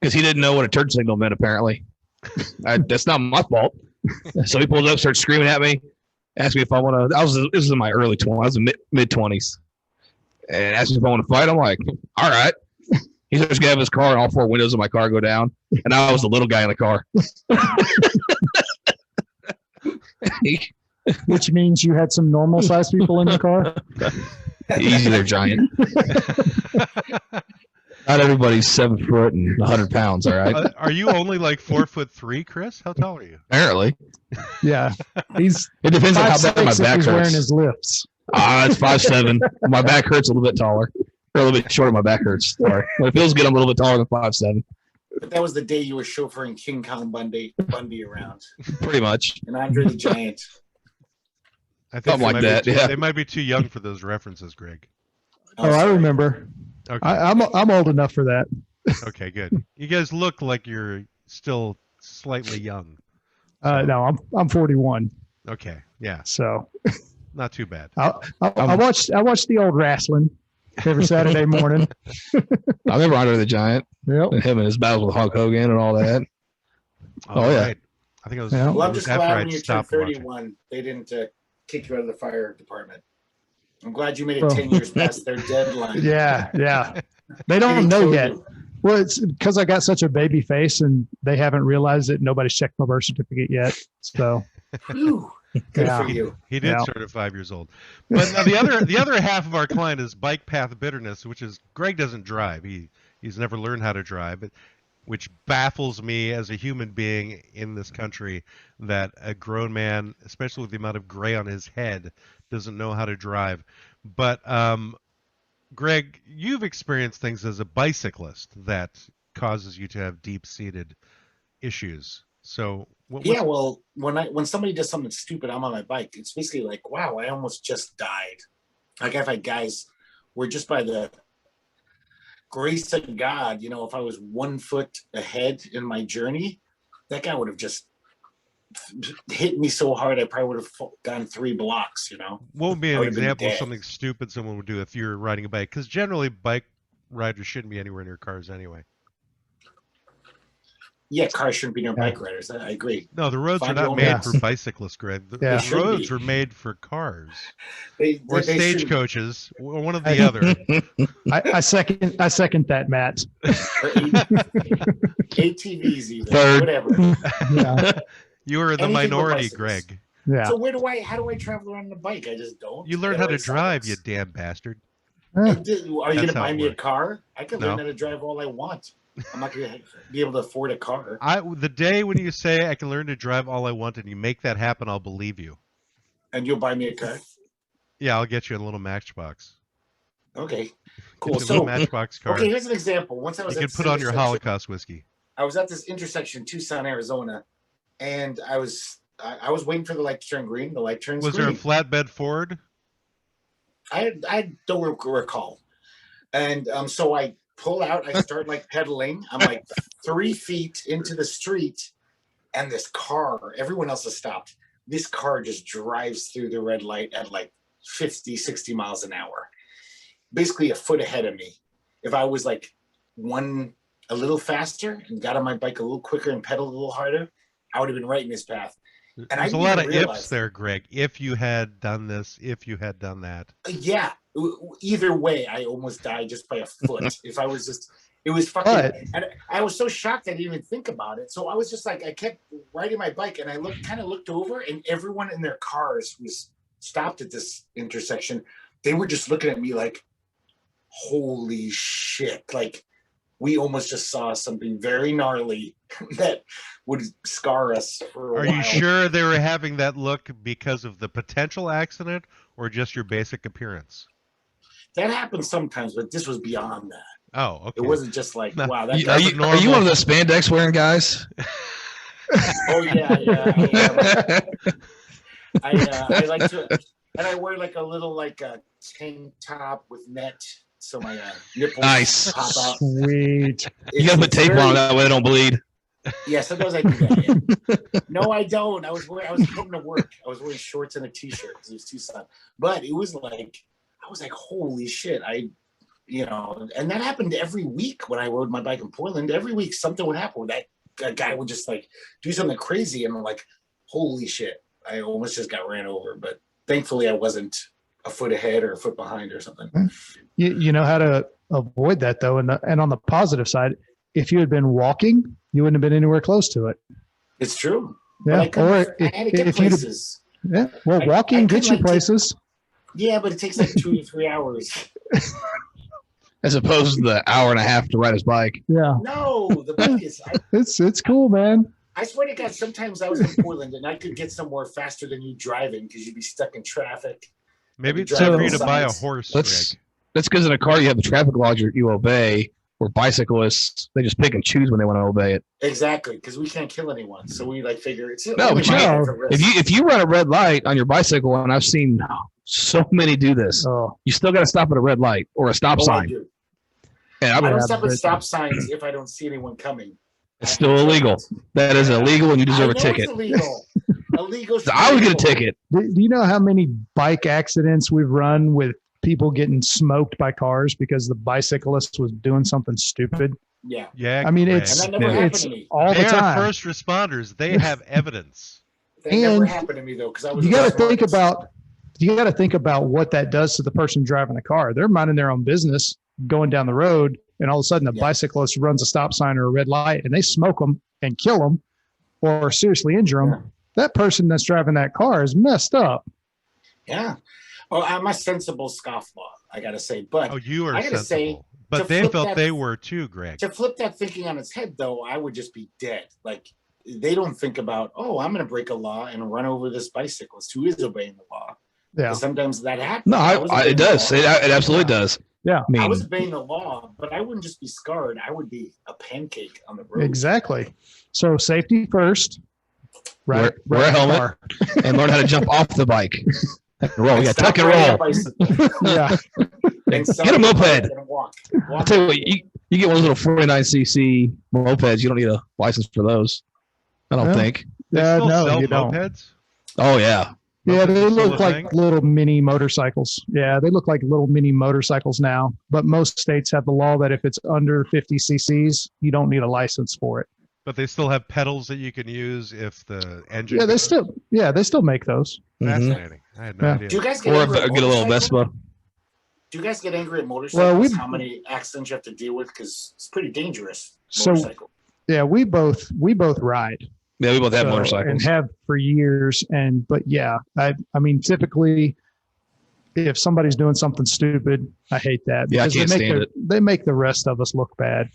because he didn't know what a turn signal meant, apparently. That's not my fault. So he pulled up, started screaming at me, asked me if I want to. This was in my early 20s. I was in mid-20s. And asked me if I want to fight. I'm like, all right. He starts getting out of his car, and all four windows of my car go down. And I was the little guy in the car. Which means you had some normal sized people in your car. Easy there, giant. Not everybody's 7 foot and 100 pounds. All right. Are you only like 4'3", Chris? How tall are you? Apparently. Yeah, he's It depends on how 5'6" bad my if back he's wearing hurts. his lifts. It's 5'7". My back hurts a little bit taller. Or a little bit shorter. My back hurts. Sorry. When it feels good, I'm a little bit taller than 5'7". But that was the day you were chauffeuring King Kong Bundy around, Pretty much. and Andre the Giant. I think Something they like might be that, too- yeah. They might be too young for those references, Greg. Oh, I sorry. remember. Okay. I'm old enough for that. Okay, good. You guys look like you're still slightly young. No, I'm 41, Okay, yeah, so not too bad. I watched the old wrestling every Saturday morning. I remember Andre the Giant Yep. and him and his battles with Hulk Hogan and all that. Oh, yeah. right. I think it was. Yeah. Well, I'm it was just after glad I'd when you turned stopped watching. 31, they didn't kick you out of the fire department. I'm glad you made it Well- 10 years past their deadline. Yeah. They don't know yet. Well, it's because I got such a baby face, and they haven't realized that nobody's checked my birth certificate yet. So Whew. Good Yeah. for you. He did Yeah. start at 5 years old. But now the other half of our client is bike path bitterness, which is Greg doesn't drive. He's never learned how to drive, which baffles me as a human being in this country that a grown man, especially with the amount of gray on his head, doesn't know how to drive. But Greg, you've experienced things as a bicyclist that causes you to have deep-seated issues. So Yeah, well, when somebody does something stupid, I'm on my bike. It's basically like, wow, I almost just died. Like I've had guys where just by the grace of God, if I was 1 foot ahead in my journey, that guy would have just hit me so hard I probably would have gone 3 blocks. what would be I an would have been example of dead. something stupid someone would do if you're riding a bike? Because generally, bike riders shouldn't be anywhere near cars anyway. Yeah, cars shouldn't be near bike riders. I agree. No, the roads Find are your not own made path. for bicyclists, Greg. The, Yeah. the They should roads be. are made for cars They or shouldn't. stagecoaches, or one or the other. I second that, Matt. Or ATVs even. Third. Whatever. Yeah. You are the Anything but minority, bicycles. Greg. Yeah. So how do I travel around the bike? I just don't. You learn Get how to away drive, you sidewalks. damn bastard. Are you That's going to how buy it me a works. car? I can No. learn how to drive all I want. I'm not going to be able to afford a car. The day when you say I can learn to drive all I want and you make that happen, I'll believe you. And you'll buy me a car? Yeah, I'll get you a little Matchbox. Okay, cool. Get you a little So, Matchbox car. okay, here's an example. Once I was You at can this put on your intersection- Holocaust whiskey. I was at this intersection, Tucson, Arizona, and I was waiting for the light to turn green. The light turns Was there a green. flatbed Ford? I don't recall. And so I pull out, I start like pedaling. I'm like 3 feet into the street, and this car, everyone else has stopped. This car just drives through the red light at like 50, 60 miles an hour, basically a foot ahead of me. If I was like a little faster and got on my bike a little quicker and pedaled a little harder, I would have been right in his path. And There's a I lot of didn't ifs realize- there, Greg. If you had done this, if you had done that. Yeah. Either way, I almost died just by a foot. If I was just, it was fucking. But- And I was so shocked I didn't even think about it. So I was just like, I kept riding my bike, and I kind of looked over, and everyone in their cars was stopped at this intersection. They were just looking at me like, "Holy shit!" Like we almost just saw something very gnarly that would scar us for a Are while. you sure they were having that look because of the potential accident or just your basic appearance? That happens sometimes, but this was beyond that. Oh, okay. It wasn't just like, No. wow, Are that you, guy's are you one of the spandex wearing guys? Oh yeah. I like to, and I wear like a little tank top with net, so my nipples Nice. pop out. Sweet. You gotta put tape on it, that way they don't bleed. Yeah, sometimes I do that. Yeah. No, I don't. I was going to work. I was wearing shorts and a t-shirt because it was Tucson. But it was like, I was like, holy shit! And that happened every week when I rode my bike in Portland. Every week something would happen. That guy would just like do something crazy, and I'm like, holy shit! I almost just got ran over. But thankfully, I wasn't a foot ahead or a foot behind or something. You know how to avoid that though, and on the positive side, if you had been walking, you wouldn't have been anywhere close to it. It's true. Yeah. But I had to get if you places. yeah, well, I walking could, gets you like, places. Yeah, but it takes like 2 to 3 hours. as opposed to the hour and a half to ride his bike. Yeah, No, the bike is. it's cool, man. I swear to God, sometimes I was in Portland and I could get somewhere faster than you driving because you'd be stuck in traffic. Maybe it's Drive time for you to both buy a sides. horse, That's Greg. because in a car you have the traffic laws you obey. Where bicyclists, they just pick and choose when they want to obey it. Exactly, because we can't kill anyone, so we like figure it's No, only but you minor know, for risk. If you run a red light on your bicycle, and I've seen so many do this, Oh, you still got to stop at a red light or a stop Oh, I sign. do. And I don't Yeah, stop at but- stop signs if I don't see anyone coming. it's still illegal. That is illegal, and you deserve a ticket. It's illegal. Illegal. So I would get a ticket. do you know how many bike accidents we've run with people getting smoked by cars because the bicyclist was doing something stupid? Yeah, Yeah, I mean, Greg. it's and that never happened it's to me. all the They are time. first responders. They have evidence. That never and happened to me though, because I was. You got to smart. think about what that does to the person driving the car. They're minding their own business, going down the road, and all of a sudden a Yeah. bicyclist runs a stop sign or a red light, and they smoke them and kill them, or seriously injure them. Yeah. That person that's driving that car is messed up. Yeah. Oh, I'm a sensible scofflaw, I gotta say. But Oh, you are I gotta say, sensible. But to they flip felt that- they were too, Greg. to flip that thinking on its head, though, I would just be dead. Like they don't think about, oh, I'm gonna break a law and run over this bicyclist who is obeying the law. Yeah. Sometimes that happens. No, I was obeying it the does. law. It absolutely does. Yeah. I I was mean, obeying the law, but I wouldn't just be scarred. I would be a pancake on the road. Exactly. So safety first. Right. Wear a helmet. and learn how to jump off the bike. Roll. Yeah, Stop tuck and riding a roll. bicycle Yeah. and Get a moped. and walk. I'll tell you what, you get one of those little 49cc mopeds. You don't need a license for those. I don't Yeah. think. They Yeah, still no, sell you don't. mopeds? Oh yeah. Yeah, Mopeds they are still look a like thing? little mini motorcycles. Yeah, they look like little mini motorcycles now. But most states have the law that if it's under 50 cc's, you don't need a license for it. But they still have pedals that you can use if the engine. Yeah, they goes. still make those. Mhm. Fascinating. I had no Yeah. idea. Do you guys get Or angry at get a little motorcycles? Vespa. Do you guys get angry at motorcycles? Well, How many accidents you have to deal with? Because it's pretty dangerous. So- Motorcycle. Yeah, we both ride. Yeah, we both have So- motorcycles. and have for years. But yeah, I mean, typically, if somebody's doing something stupid, I hate that Yeah, I because can't stand it. they make the rest of us look bad.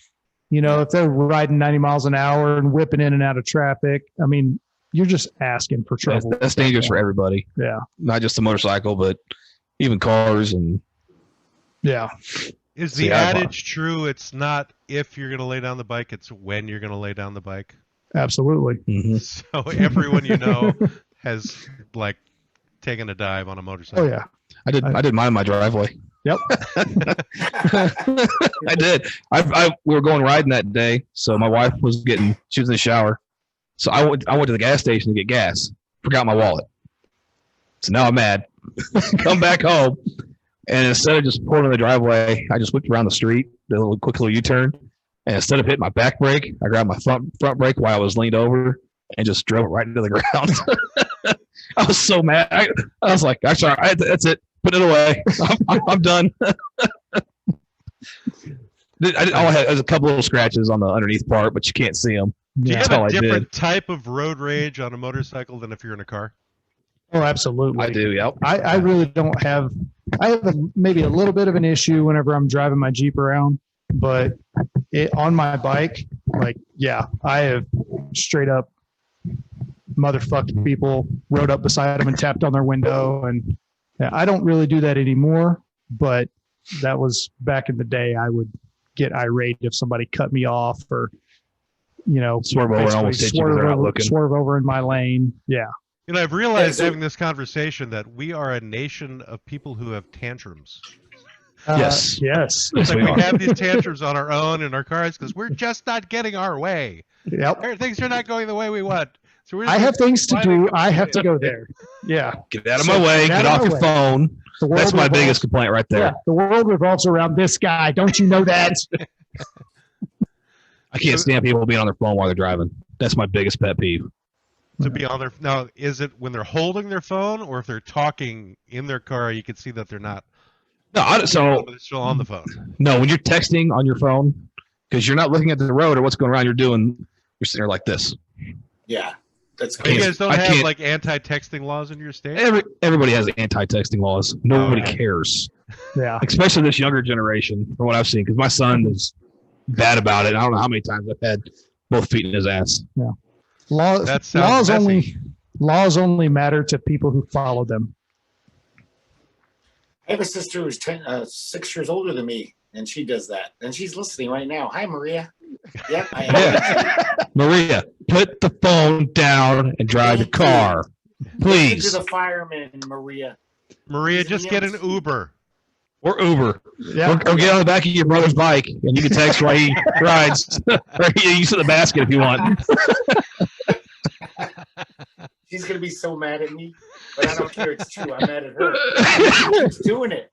You know, if they're riding 90 miles an hour and whipping in and out of traffic, I mean, you're just asking for trouble. That's dangerous for everybody, Yeah, not just the motorcycle, but even cars and yeah, Is See, the I- adage true? It's not if you're going to lay down the bike, it's when you're going to lay down the bike. absolutely. So everyone you know has like taken a dive on a motorcycle. Oh yeah, I did mine in my driveway. yep. I did. We were going riding that day, so my wife she was in the shower. So I went to the gas station to get gas. Forgot my wallet. So now I'm mad. Come back home, and instead of just pulling in the driveway, I just whipped around the street, did a quick little U-turn, and instead of hitting my back brake, I grabbed my front brake while I was leaned over and just drove it right into the ground. I was so mad. I was like, "I'm sorry. That's it. Put it away. I'm done." All I had was a couple little scratches on the underneath part, but you can't see them. Do you Yeah. have That's all a I different type of road rage on a motorcycle than if you're in a car? Oh, absolutely. I do. Yep. I really don't have. I have maybe a little bit of an issue whenever I'm driving my Jeep around, but on my bike, like, yeah, I have straight up motherfucked people, rode up beside them and tapped on their window, and yeah, I don't really do that anymore. But that was back in the day. I would get irate if somebody cut me off or, Swerve over and basically almost hit you when they're not looking. swerve over in my lane. Yeah. You know, I've realized so- having this conversation that we are a nation of people who have tantrums. Yes. Yes. It's Yes, like we we are. have these tantrums on our own in our cars because we're just not getting our way. Yep. Things are not going the way we want. So we're I have things to Why they do. come I have to in? go there. Yeah. Get out of So, my way. get out Get of off my your way. phone. The world That's my revolves- biggest complaint right there. Yeah, the world revolves around this guy. Don't you know that? I can't stand people being on their phone while they're driving. That's my biggest pet peeve. To be on their now, is it when they're holding their phone or if they're talking in their car? You can see that they're not. No, so but they're still on the phone. no, when you're texting on your phone, because you're not looking at the road or what's going around, you're sitting there like this. Yeah. That's You crazy. guys don't I have can't- like anti-texting laws in your state? Everybody has anti-texting laws. Nobody Okay. cares, Yeah. especially this younger generation, from what I've seen. Because my son is bad about it. I don't know how many times I've had both feet in his ass. Laws, That sounds messy. laws only matter to people who follow them. I have a sister who's 6 years older than me, and she does that. And she's listening right now. Hi, Maria. Yep, I am. Yeah. Maria, put the phone down and drive your car, Listen please, to the fireman, Maria. Maria, just get an Uber. or Uber, Yeah. or get on the back of your brother's bike and you can text while he rides, or you sit in the basket if you want. She's going to be so mad at me, but I don't care. It's true. I'm mad at her. She's doing it.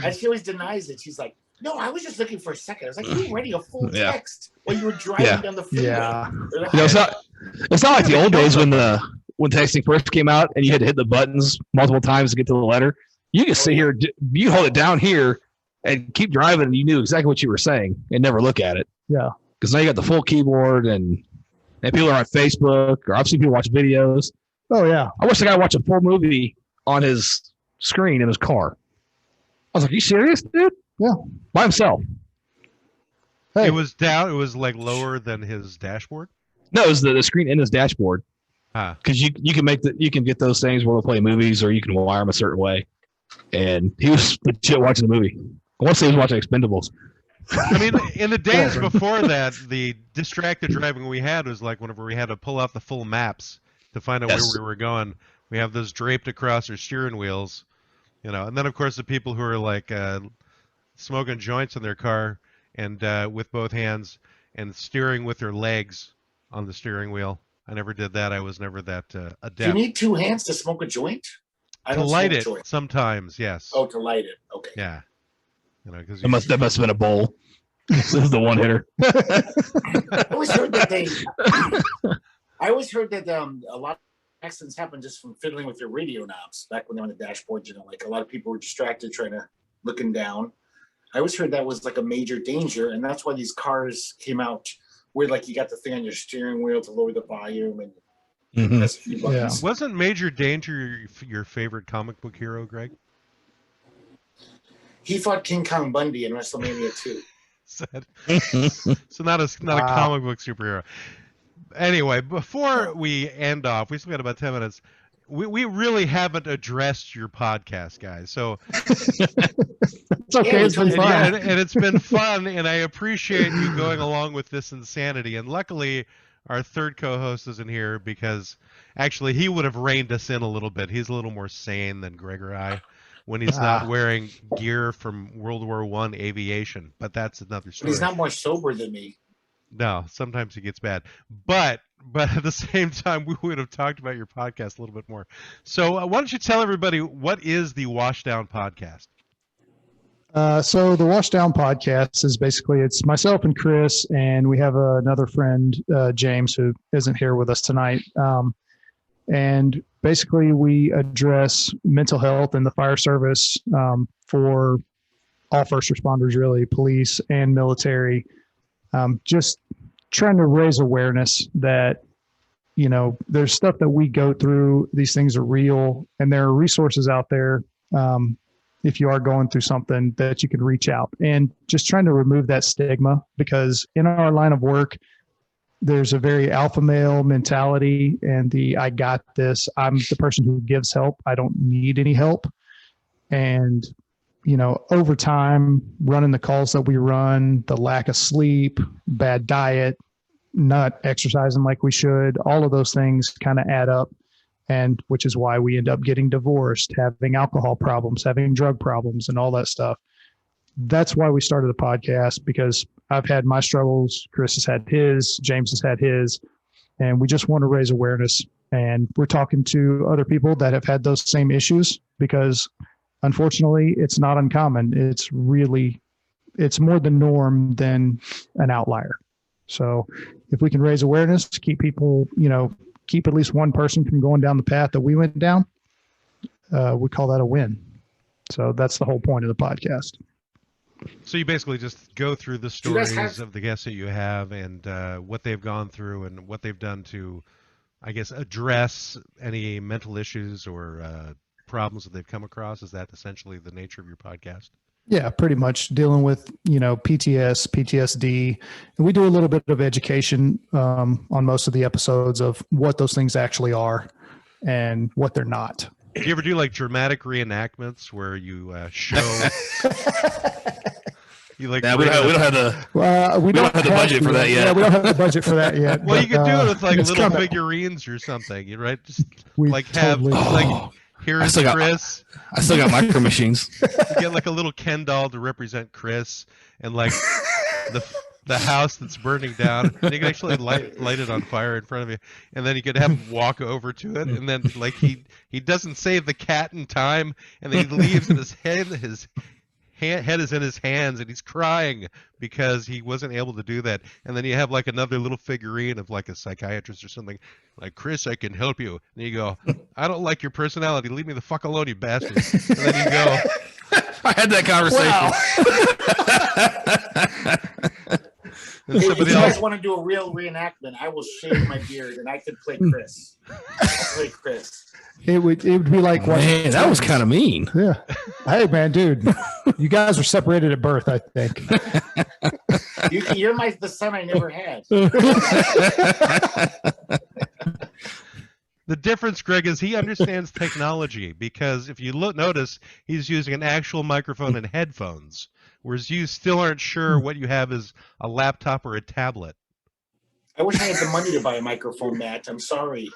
And she always denies it. She's like, no, I was just looking for a second. I was like, you were writing a full Yeah. text while you were driving Yeah. down the freeway. Yeah. Or the You know, it's not like the old days when texting first came out and you had to hit the buttons multiple times to get to the letter. You can sit here, you hold it down here and keep driving, and you knew exactly what you were saying and never look at it. Yeah. Because now you got the full keyboard, and people are on Facebook, or I've seen people watch videos. Oh yeah. I wish the guy watched a full movie on his screen in his car. I was like, you serious, dude? Yeah. By himself. Hey. It was down. It was like lower than his dashboard. No, it was the screen in his dashboard. Ah. Because you can get those things where they'll play movies, or you can wire them a certain way. And he was legit watching the movie. I want to say he was watching Expendables. I mean, in the days Whatever. before that, the distracted driving we had was like whenever we had to pull out the full maps to find out Yes. where we were going. We have those draped across our steering wheels, you know. And then of course the people who are like smoking joints in their car and with both hands and steering with their legs on the steering wheel. I never did that. I was never that Do you adept. need two hands to smoke a joint? I To don't light smoke it joints. sometimes, yes. Oh, to light it. Okay. Yeah. You know, because That must have been a bowl. This is the one hitter. I always heard that a lot of accidents happen just from fiddling with your radio knobs back when they're on the dashboard. You know, like a lot of people were distracted looking down. I always heard that was like a major danger, and that's why these cars came out where like you got the thing on your steering wheel to lower the volume and Mhm. press a few buttons. Wasn't Major Danger your favorite comic book hero, Greg? He fought King Kong Bundy in WrestleMania 2. Said. So not a Wow. comic book superhero. Anyway, before we end off, we still got about 10 minutes. We really haven't addressed your podcast, guys. So It's okay. It's been and, fun. and it's been fun, and I appreciate you going along with this insanity. And luckily, our third co-host isn't here because actually he would have reined us in a little bit. He's a little more sane than Greg or I when he's not wearing gear from World War I aviation. But that's another But story. he's not more sober than me. No, sometimes he gets bad. But at the same time, we would have talked about your podcast a little bit more. So why don't you tell everybody what is the Washdown podcast? So the Washdown podcast is basically, it's myself and Chris, and we have another friend, James, who isn't here with us tonight. And basically we address mental health in the fire service for all first responders, really, police and military. Just trying to raise awareness that, you know, there's stuff that we go through. These things are real, and there are resources out there. If you are going through something, that you can reach out, and just trying to remove that stigma, because in our line of work, there's a very alpha male mentality, and I got this, I'm the person who gives help. I don't need any help. And, you know, over time, running the calls that we run, the lack of sleep, bad diet, not exercising like we should, all of those things kind of add up. And which is why we end up getting divorced, having alcohol problems, having drug problems, and all that stuff. That's why we started the podcast, because I've had my struggles, Chris has had his, James has had his, and we just want to raise awareness. And we're talking to other people that have had those same issues, because unfortunately, it's not uncommon. It's more the norm than an outlier. So if we can raise awareness, keep people, you know, keep at least one person from going down the path that we went down, we call that a win. So that's the whole point of the podcast. So you basically just go through the Do you guys stories have- of the guests that you have and what they've gone through and what they've done to I guess, address any mental issues or problems that they've come across? Is that essentially the nature of your podcast? Yeah, pretty much dealing with, PTSD. And we do a little bit of education on most of the episodes of what those things actually are and what they're not. Do you ever do like dramatic reenactments where you show? You like? Yeah, we don't have the. We don't have the budget for that yet. Yeah, we don't have the budget for that yet. Well, you could do it with like little coming. figurines or something, right? Just We like have totally- like here's Chris. I still got micro machines. You get like a little Ken doll to represent Chris, and like the house that's burning down. And you can actually light it on fire in front of you, and then you could have him walk over to it, and then like he doesn't save the cat in time, and then he leaves, and his head is in his hands, and he's crying because he wasn't able to do that. And then you have like another little figurine of like a psychiatrist or something, like, Chris, I can help you. And you go, I don't like your personality. Leave me the fuck alone, you bastard. And then you go, I had that conversation. and If somebody you else, guys want to do a real reenactment, I will shave my beard and I could play Chris. I'll play Chris. It would be like Man, that was kind of mean. Yeah. Hey, man, dude, you guys were separated at birth, I think. You're the son I never had. the difference, Greg, is he understands technology, because if you notice, he's using an actual microphone and headphones, whereas you still aren't sure what you have is a laptop or a tablet. I wish I had the money to buy a microphone, Matt. I'm sorry.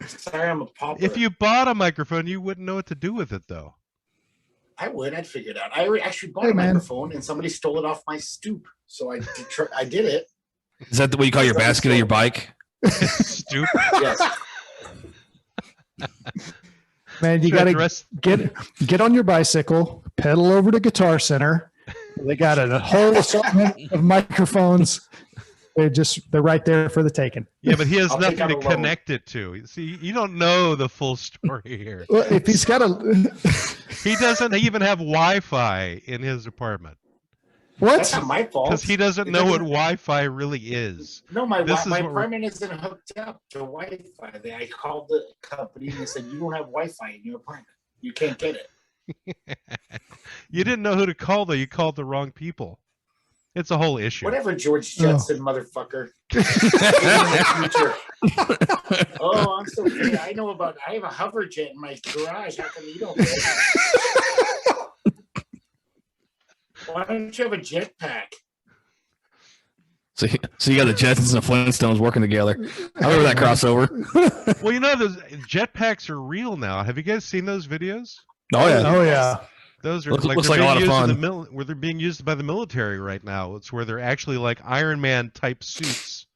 Sorry, I'm a pauper. If you bought a microphone, you wouldn't know what to do with it, though. I would. I'd figure it out. I actually bought Hey, a man. microphone, and somebody stole it off my stoop. So I did it. Is that the way you call your basket of your bike? Stupid. Yes. Man, you Should got to address- get on your bicycle, pedal over to Guitar Center. They got a whole assortment of microphones. They're right there for the taking. Yeah, but he has I'll nothing take out to a loan. connect it to. See, you don't know the full story here. Well, if he's got a He doesn't even have Wi-Fi in his apartment That's what? not my fault. because he doesn't know what Wi-Fi really is. No, my This is what we're- apartment isn't hooked up to Wi-Fi. I called the company and they said, you don't have Wi-Fi in your apartment. You can't get it. You didn't know who to call, though. You called the wrong people. It's a whole issue. Whatever, George Jetson, motherfucker. Oh, I'm so great. I have a hover jet in my garage. How come you don't get it? Why don't you have a jetpack? So you got the Jetsons and Flintstones working together. I remember that crossover. Well, those jetpacks are real now. Have you guys seen those videos? Oh yeah. Oh yeah. Those are Looks they're like a being lot of used in fun. the where they're being used by the military right now. It's where they're actually like Iron Man type suits.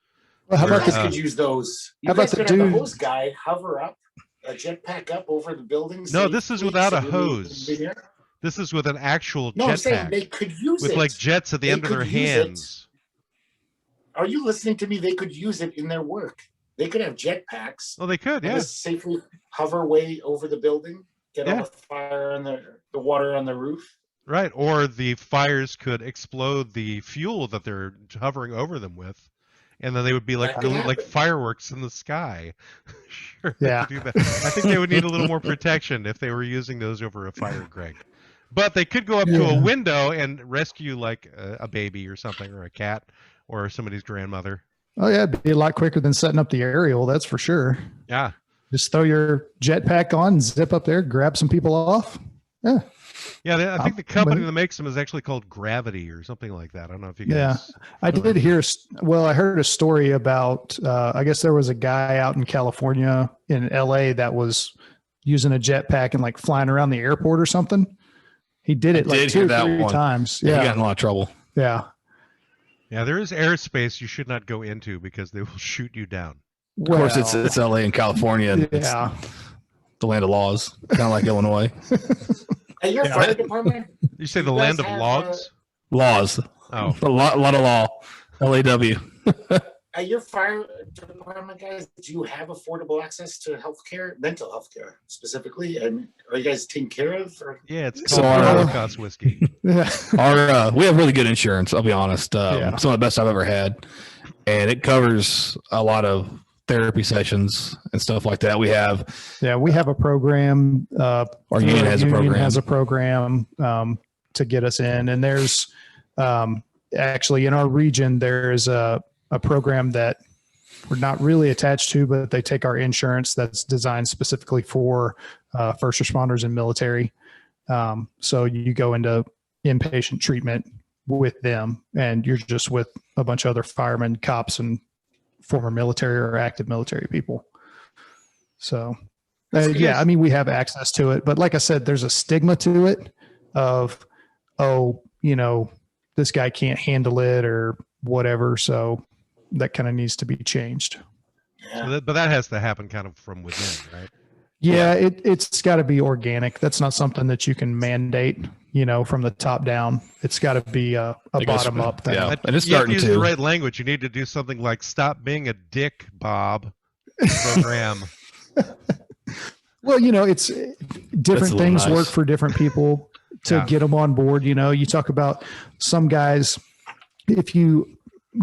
Well, how You about guys the- could use those. You how about guys the could have the dude- hose guy hover up a jetpack up over the buildings. No, this is without a hose. No, This is with an actual I'm saying jetpack they could use with it. like jets at the They end of their could use it. hands. Are you listening to me? They could use it in their work. They could have jetpacks. Oh, they could, And yeah. just safely hover way over the building, get all Yeah. the fire and the water on the roof. Right, or the fires could explode the fuel that they're hovering over them with, and then they would be like That could like happen. fireworks in the sky. Sure, they Yeah. could do that. I think they would need a little more protection if they were using those over a fire, Greg. But they could go up to Yeah. a window and rescue like a baby or something, or a cat, or somebody's grandmother. Oh yeah, it'd be a lot quicker than setting up the aerial. That's for sure. Yeah. Just throw your jetpack on, zip up there, grab some people off. Yeah. Yeah, I think the company but- that makes them is actually called Gravity or something like that. I don't know if you Yeah. guys. I did hear, I heard a story about, I guess there was a guy out in California in LA that was using a jetpack and like flying around the airport or something. He did it I like did 2 hear or that 3 one. times. He got Yeah. in a lot of trouble. Yeah. Yeah, there is airspace you should not go into because they will shoot you down. Of course, it's LA and California. And it's yeah. the land of laws, kind of like Illinois. At your Yeah. fire department, You say the You land guys of have, logs? Laws. Oh, A lot of law. LAW. at your fire department, guys, do you have affordable access to healthcare, mental health care specifically? And are you guys taken care of? Or? yeah, it's So called our- Holocaust whiskey. Yeah. We have really good insurance. I'll be honest. Yeah. Some of the best I've ever had, and it covers a lot of therapy sessions and stuff like that. We have a program. our union has a program. To get us in, and there's actually in our region there's a program that we're not really attached to, but they take our insurance that's designed specifically for first responders and military. So you go into inpatient treatment with them, and you're just with a bunch of other firemen, cops, and former military or active military people. So I mean, we have access to it, but like I said, there's a stigma to it of, oh, you know, this guy can't handle it or whatever. So that kind of needs to be changed. Yeah. So but that has to happen kind of from within, right? Yeah, it's got to be organic. That's not something that you can mandate, you know, from the top down. It's got to be a bottom up thing. Yeah, and it's you have starting to use the right language. You need to do something like "Stop being a dick, Bob" program. Well, you know, it's different things nice. Work for different people to get them on board. You know, you talk about some guys, if you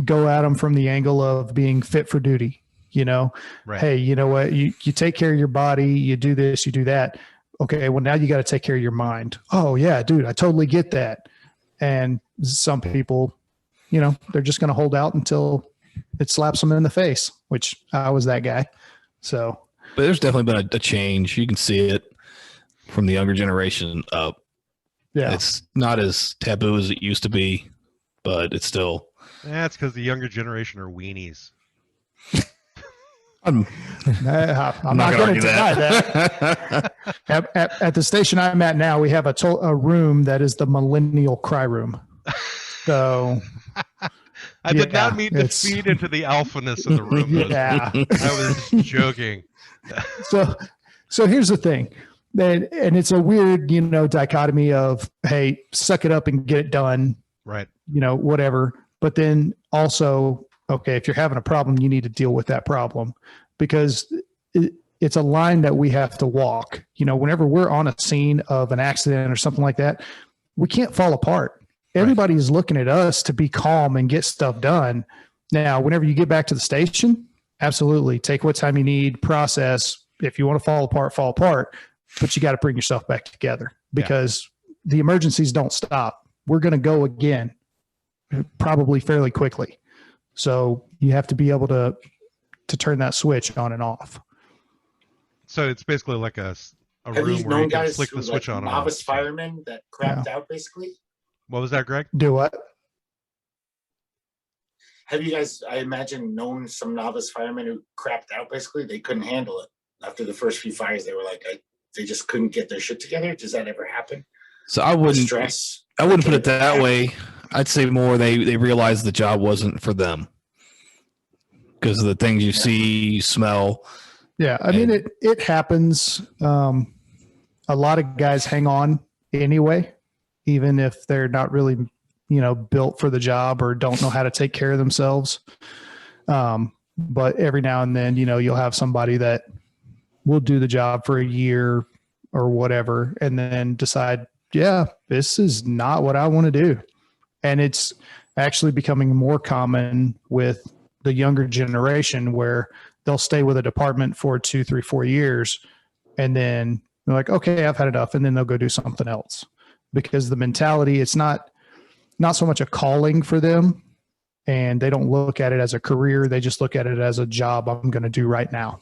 go at them from the angle of being fit for duty, you know, right. Hey, you know what, you take care of your body, you do this, you do that. Okay, well, now you got to take care of your mind. Oh yeah, dude, I totally get that. And some people, you know, they're just going to hold out until it slaps them in the face, which I was that guy. So, but there's definitely been a change. You can see it from the younger generation up. Yeah, it's not as taboo as it used to be, but it's still. That's because the younger generation are weenies. I'm not going to deny that. At the station I'm at now, we have a room that is the millennial cry room. So I did not mean to feed into the alphaness of the room. Yeah, I was joking. So here's the thing. And it's a weird, you know, dichotomy of, hey, suck it up and get it done. Right. You know, whatever. But then also, okay, if you're having a problem, you need to deal with that problem, because it's a line that we have to walk. You know, whenever we're on a scene of an accident or something like that, we can't fall apart. Everybody is looking at us to be calm and get stuff done. Now, whenever you get back to the station, absolutely take what time you need, process. If you want to fall apart, but you got to bring yourself back together, because the emergencies don't stop. We're going to go again, probably fairly quickly. So you have to be able to turn that switch on and off. So it's basically like a Have room you where you known can guys flick the switch on and off. Novice firemen that crapped out, basically? What was that, Greg? Do what? Have you guys, I imagine, known some novice firemen who crapped out, basically? They couldn't handle it. After the first few fires, they were like, they just couldn't get their shit together. Does that ever happen? So I wouldn't put it that way. I'd say more they realized the job wasn't for them because of the things you see, you smell. Yeah, I mean, it happens. A lot of guys hang on anyway, even if they're not really, you know, built for the job or don't know how to take care of themselves. But every now and then, you know, you'll have somebody that will do the job for a year or whatever, and then decide, yeah, this is not what I want to do. And it's actually becoming more common with the younger generation, where they'll stay with a department for 2, 3, 4 years. And then they're like, okay, I've had enough. And then they'll go do something else, because the mentality, it's not so much a calling for them, and they don't look at it as a career. They just look at it as a job I'm going to do right now.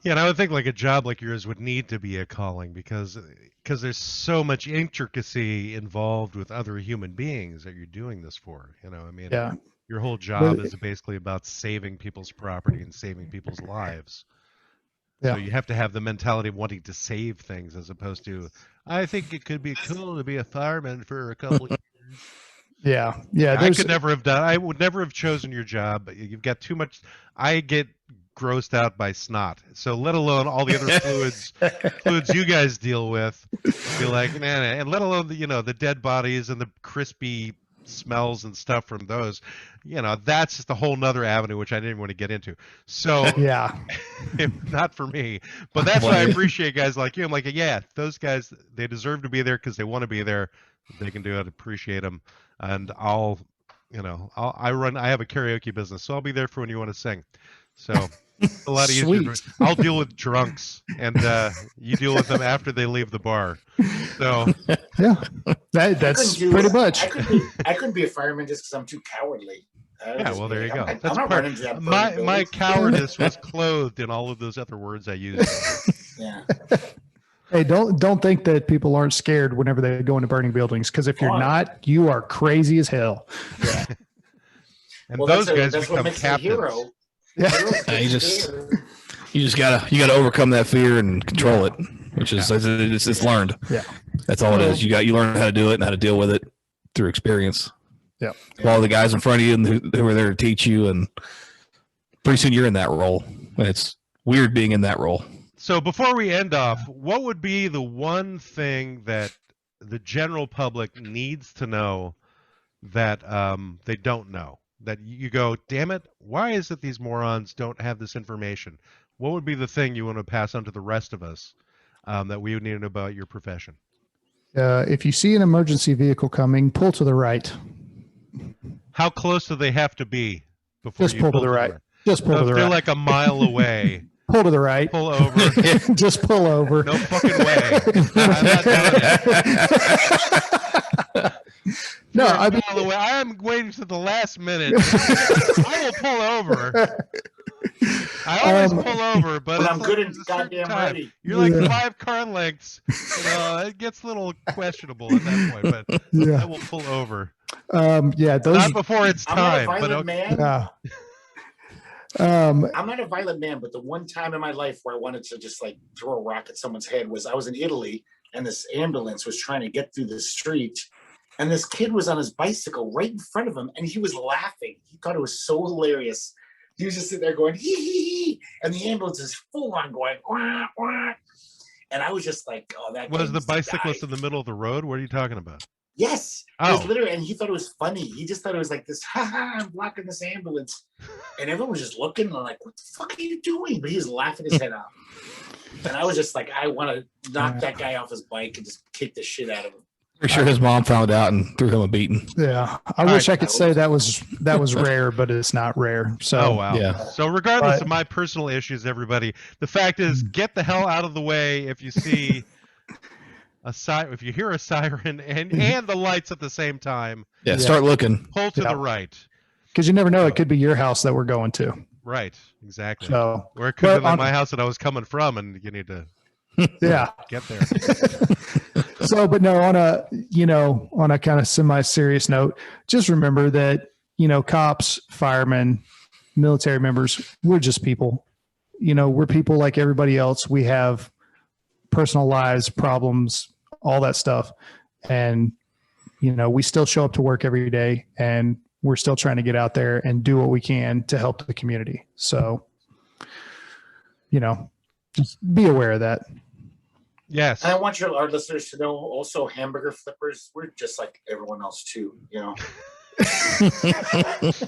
Yeah, and I would think like a job like yours would need to be a calling, because there's so much intricacy involved with other human beings that you're doing this for. You know, I mean, your whole job is basically about saving people's property and saving people's lives. Yeah. So you have to have the mentality of wanting to save things, as opposed to, I think it could be cool to be a fireman for a couple of years. Yeah. I would never have chosen your job, but you've got too much. I get grossed out by snot, so let alone all the other fluids you guys deal with. Be like, man, and let alone the dead bodies and the crispy smells and stuff from those. That's just a whole nother avenue which I didn't want to get into. So yeah, not for me. But that's why I appreciate guys like you. I'm like, yeah, those guys, they deserve to be there because they want to be there. They can do it. Appreciate them, and I'll you know, I have a karaoke business, so I'll be there for when you want to sing. So it's a lot easier. Sweet. I'll deal with drunks, and you deal with them after they leave the bar. So Yeah, that's pretty much. I couldn't be a fireman just because I'm too cowardly. yeah, well, there you go. I'm That's not part. running to that My building. cowardice was clothed in all of those other words I used. Yeah. Hey, don't think that people aren't scared whenever they go into burning buildings, because if you're not, you are crazy as hell. Yeah. And Well, those that's guys what become makes captains. a hero. Yeah. You just gotta overcome that fear and control it, which is it's learned. Yeah. That's all it is. You learn how to do it and how to deal with it through experience. Yeah. All the guys in front of you and who are there to teach you, and pretty soon you're in that role. And it's weird being in that role. So before we end off, what would be the one thing that the general public needs to know that they don't know? That you go, damn it, why is it these morons don't have this information? What would be the thing you want to pass on to the rest of us that we would need to know about your profession? If you see an emergency vehicle coming, pull to the right. How close do they have to be before Just you pull to the right. Just pull So to if the they're right. like a mile away, Pull to the right. pull over. Just pull over. No fucking way. I'm not doing it. No, You're a I mean, mile away. I am waiting to the last minute. I will pull over. I always pull over, but But it's I'm like good and there's a certain goddamn time. ready. You're like Yeah. 5 car lengths. You know, it gets a little questionable at that point, but I yeah. will pull over. Yeah, those. Not before it's I'm not a time, but violent okay. man. Yeah. I'm not a violent man, but the one time in my life where I wanted to just like throw a rock at someone's head was I was in Italy and this ambulance was trying to get through the street. And this kid was on his bicycle right in front of him and he was laughing. He thought it was so hilarious. He was just sitting there going, hee hee hee. And the ambulance is full on going, wah, wah. And I was just like, oh, that guy Was the needs to bicyclist die. in the middle of the road? What are you talking about? Yes. It was Oh. literally, and he thought it was funny. He just thought it was like this, ha ha, I'm blocking this ambulance. And everyone was just looking and like, what the fuck are you doing? But he was laughing his head off. And I was just like, I want to knock that guy off his bike and just kick the shit out of him. Pretty sure his mom found out and threw him a beating. Yeah. I wish I could say that was rare, but it's not rare. So Oh, wow. Yeah. So regardless But- of my personal issues, everybody, the fact is, get the hell out of the way if you see if you hear a siren and the lights at the same time, Yeah, start looking. pull to Yeah. the right. because you never know, it could be your house that we're going to. Right, exactly. So Or it could have but been like on- my house that I was coming from, and you need to yeah. get there. So, but no, on a kind of semi-serious note, just remember that, cops, firemen, military members, we're just people. We're people like everybody else. We have personal lives, problems, all that stuff. And, we still show up to work every day and we're still trying to get out there and do what we can to help the community. So, just be aware of that. Yes. And I want our listeners to know also hamburger flippers, we're just like everyone else too, It's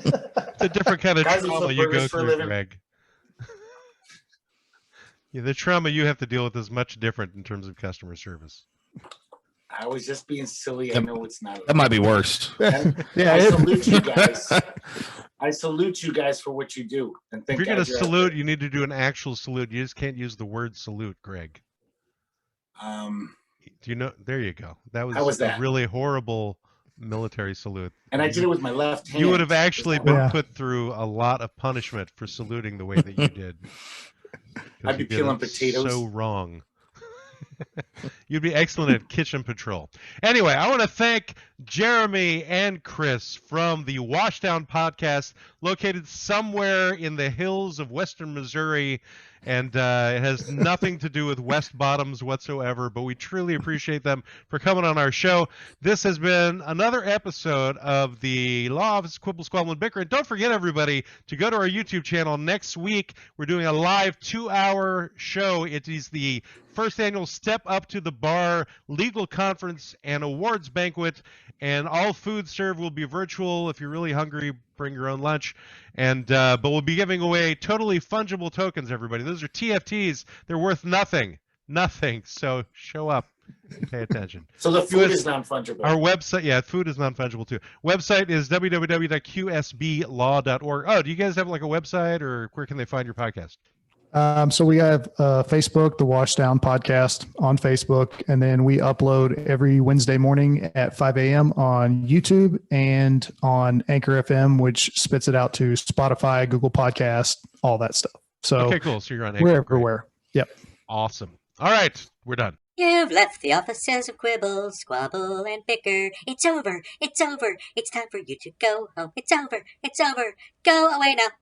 a different kind of Guys who trauma flip you go burgers for a through, living. Greg. Yeah, the trauma you have to deal with is much different in terms of customer service. I was just being silly. I know it's not. That might be worse. And Yeah, I it- salute you guys. I salute you guys for what you do. And If thank you're going God to you're out salute, you need to do an actual salute. You just can't use the word salute, Greg. there. Do you know? There you go. That was, How was a that? really horrible military salute. And I did it with my left hand. You would have actually It's been not- Yeah. put through a lot of punishment for saluting the way that you did. 'Cause I'd be you did peeling it potatoes. So wrong. You'd be excellent at kitchen patrol. Anyway, I want to thank Jeremy and Chris from the Washdown podcast, located somewhere in the hills of western Missouri, and it has nothing to do with West Bottoms whatsoever, but we truly appreciate them for coming on our show. This has been another episode of the Law Offices of Quibble, Squabble, and Bicker. And don't forget, everybody, to go to our YouTube channel. Next week, we're doing a live 2-hour show. It is the first annual Step Up to the Bar legal conference and awards banquet, and all food served will be virtual. If you're really hungry, bring your own lunch. And but we'll be giving away totally fungible tokens, everybody. Those are TFTs. They're worth nothing. So show up. Pay attention. So the food is non-fungible. Our website, yeah, food is non-fungible too. Website is www.qsblaw.org. Oh, do you guys have like a website, or where can they find your podcast? So we have Facebook, the Washdown podcast on Facebook, and then we upload every Wednesday morning at 5 a.m. on YouTube and on Anchor FM, which spits it out to Spotify, Google Podcast, all that stuff. So Okay, cool. So you're on Anchor. we're everywhere. Yep. Awesome. All right, we're done. You've left the offices of Quibble, Squabble, and Bicker. It's over. It's over. It's time for you to go home. It's over. It's over. Go away now.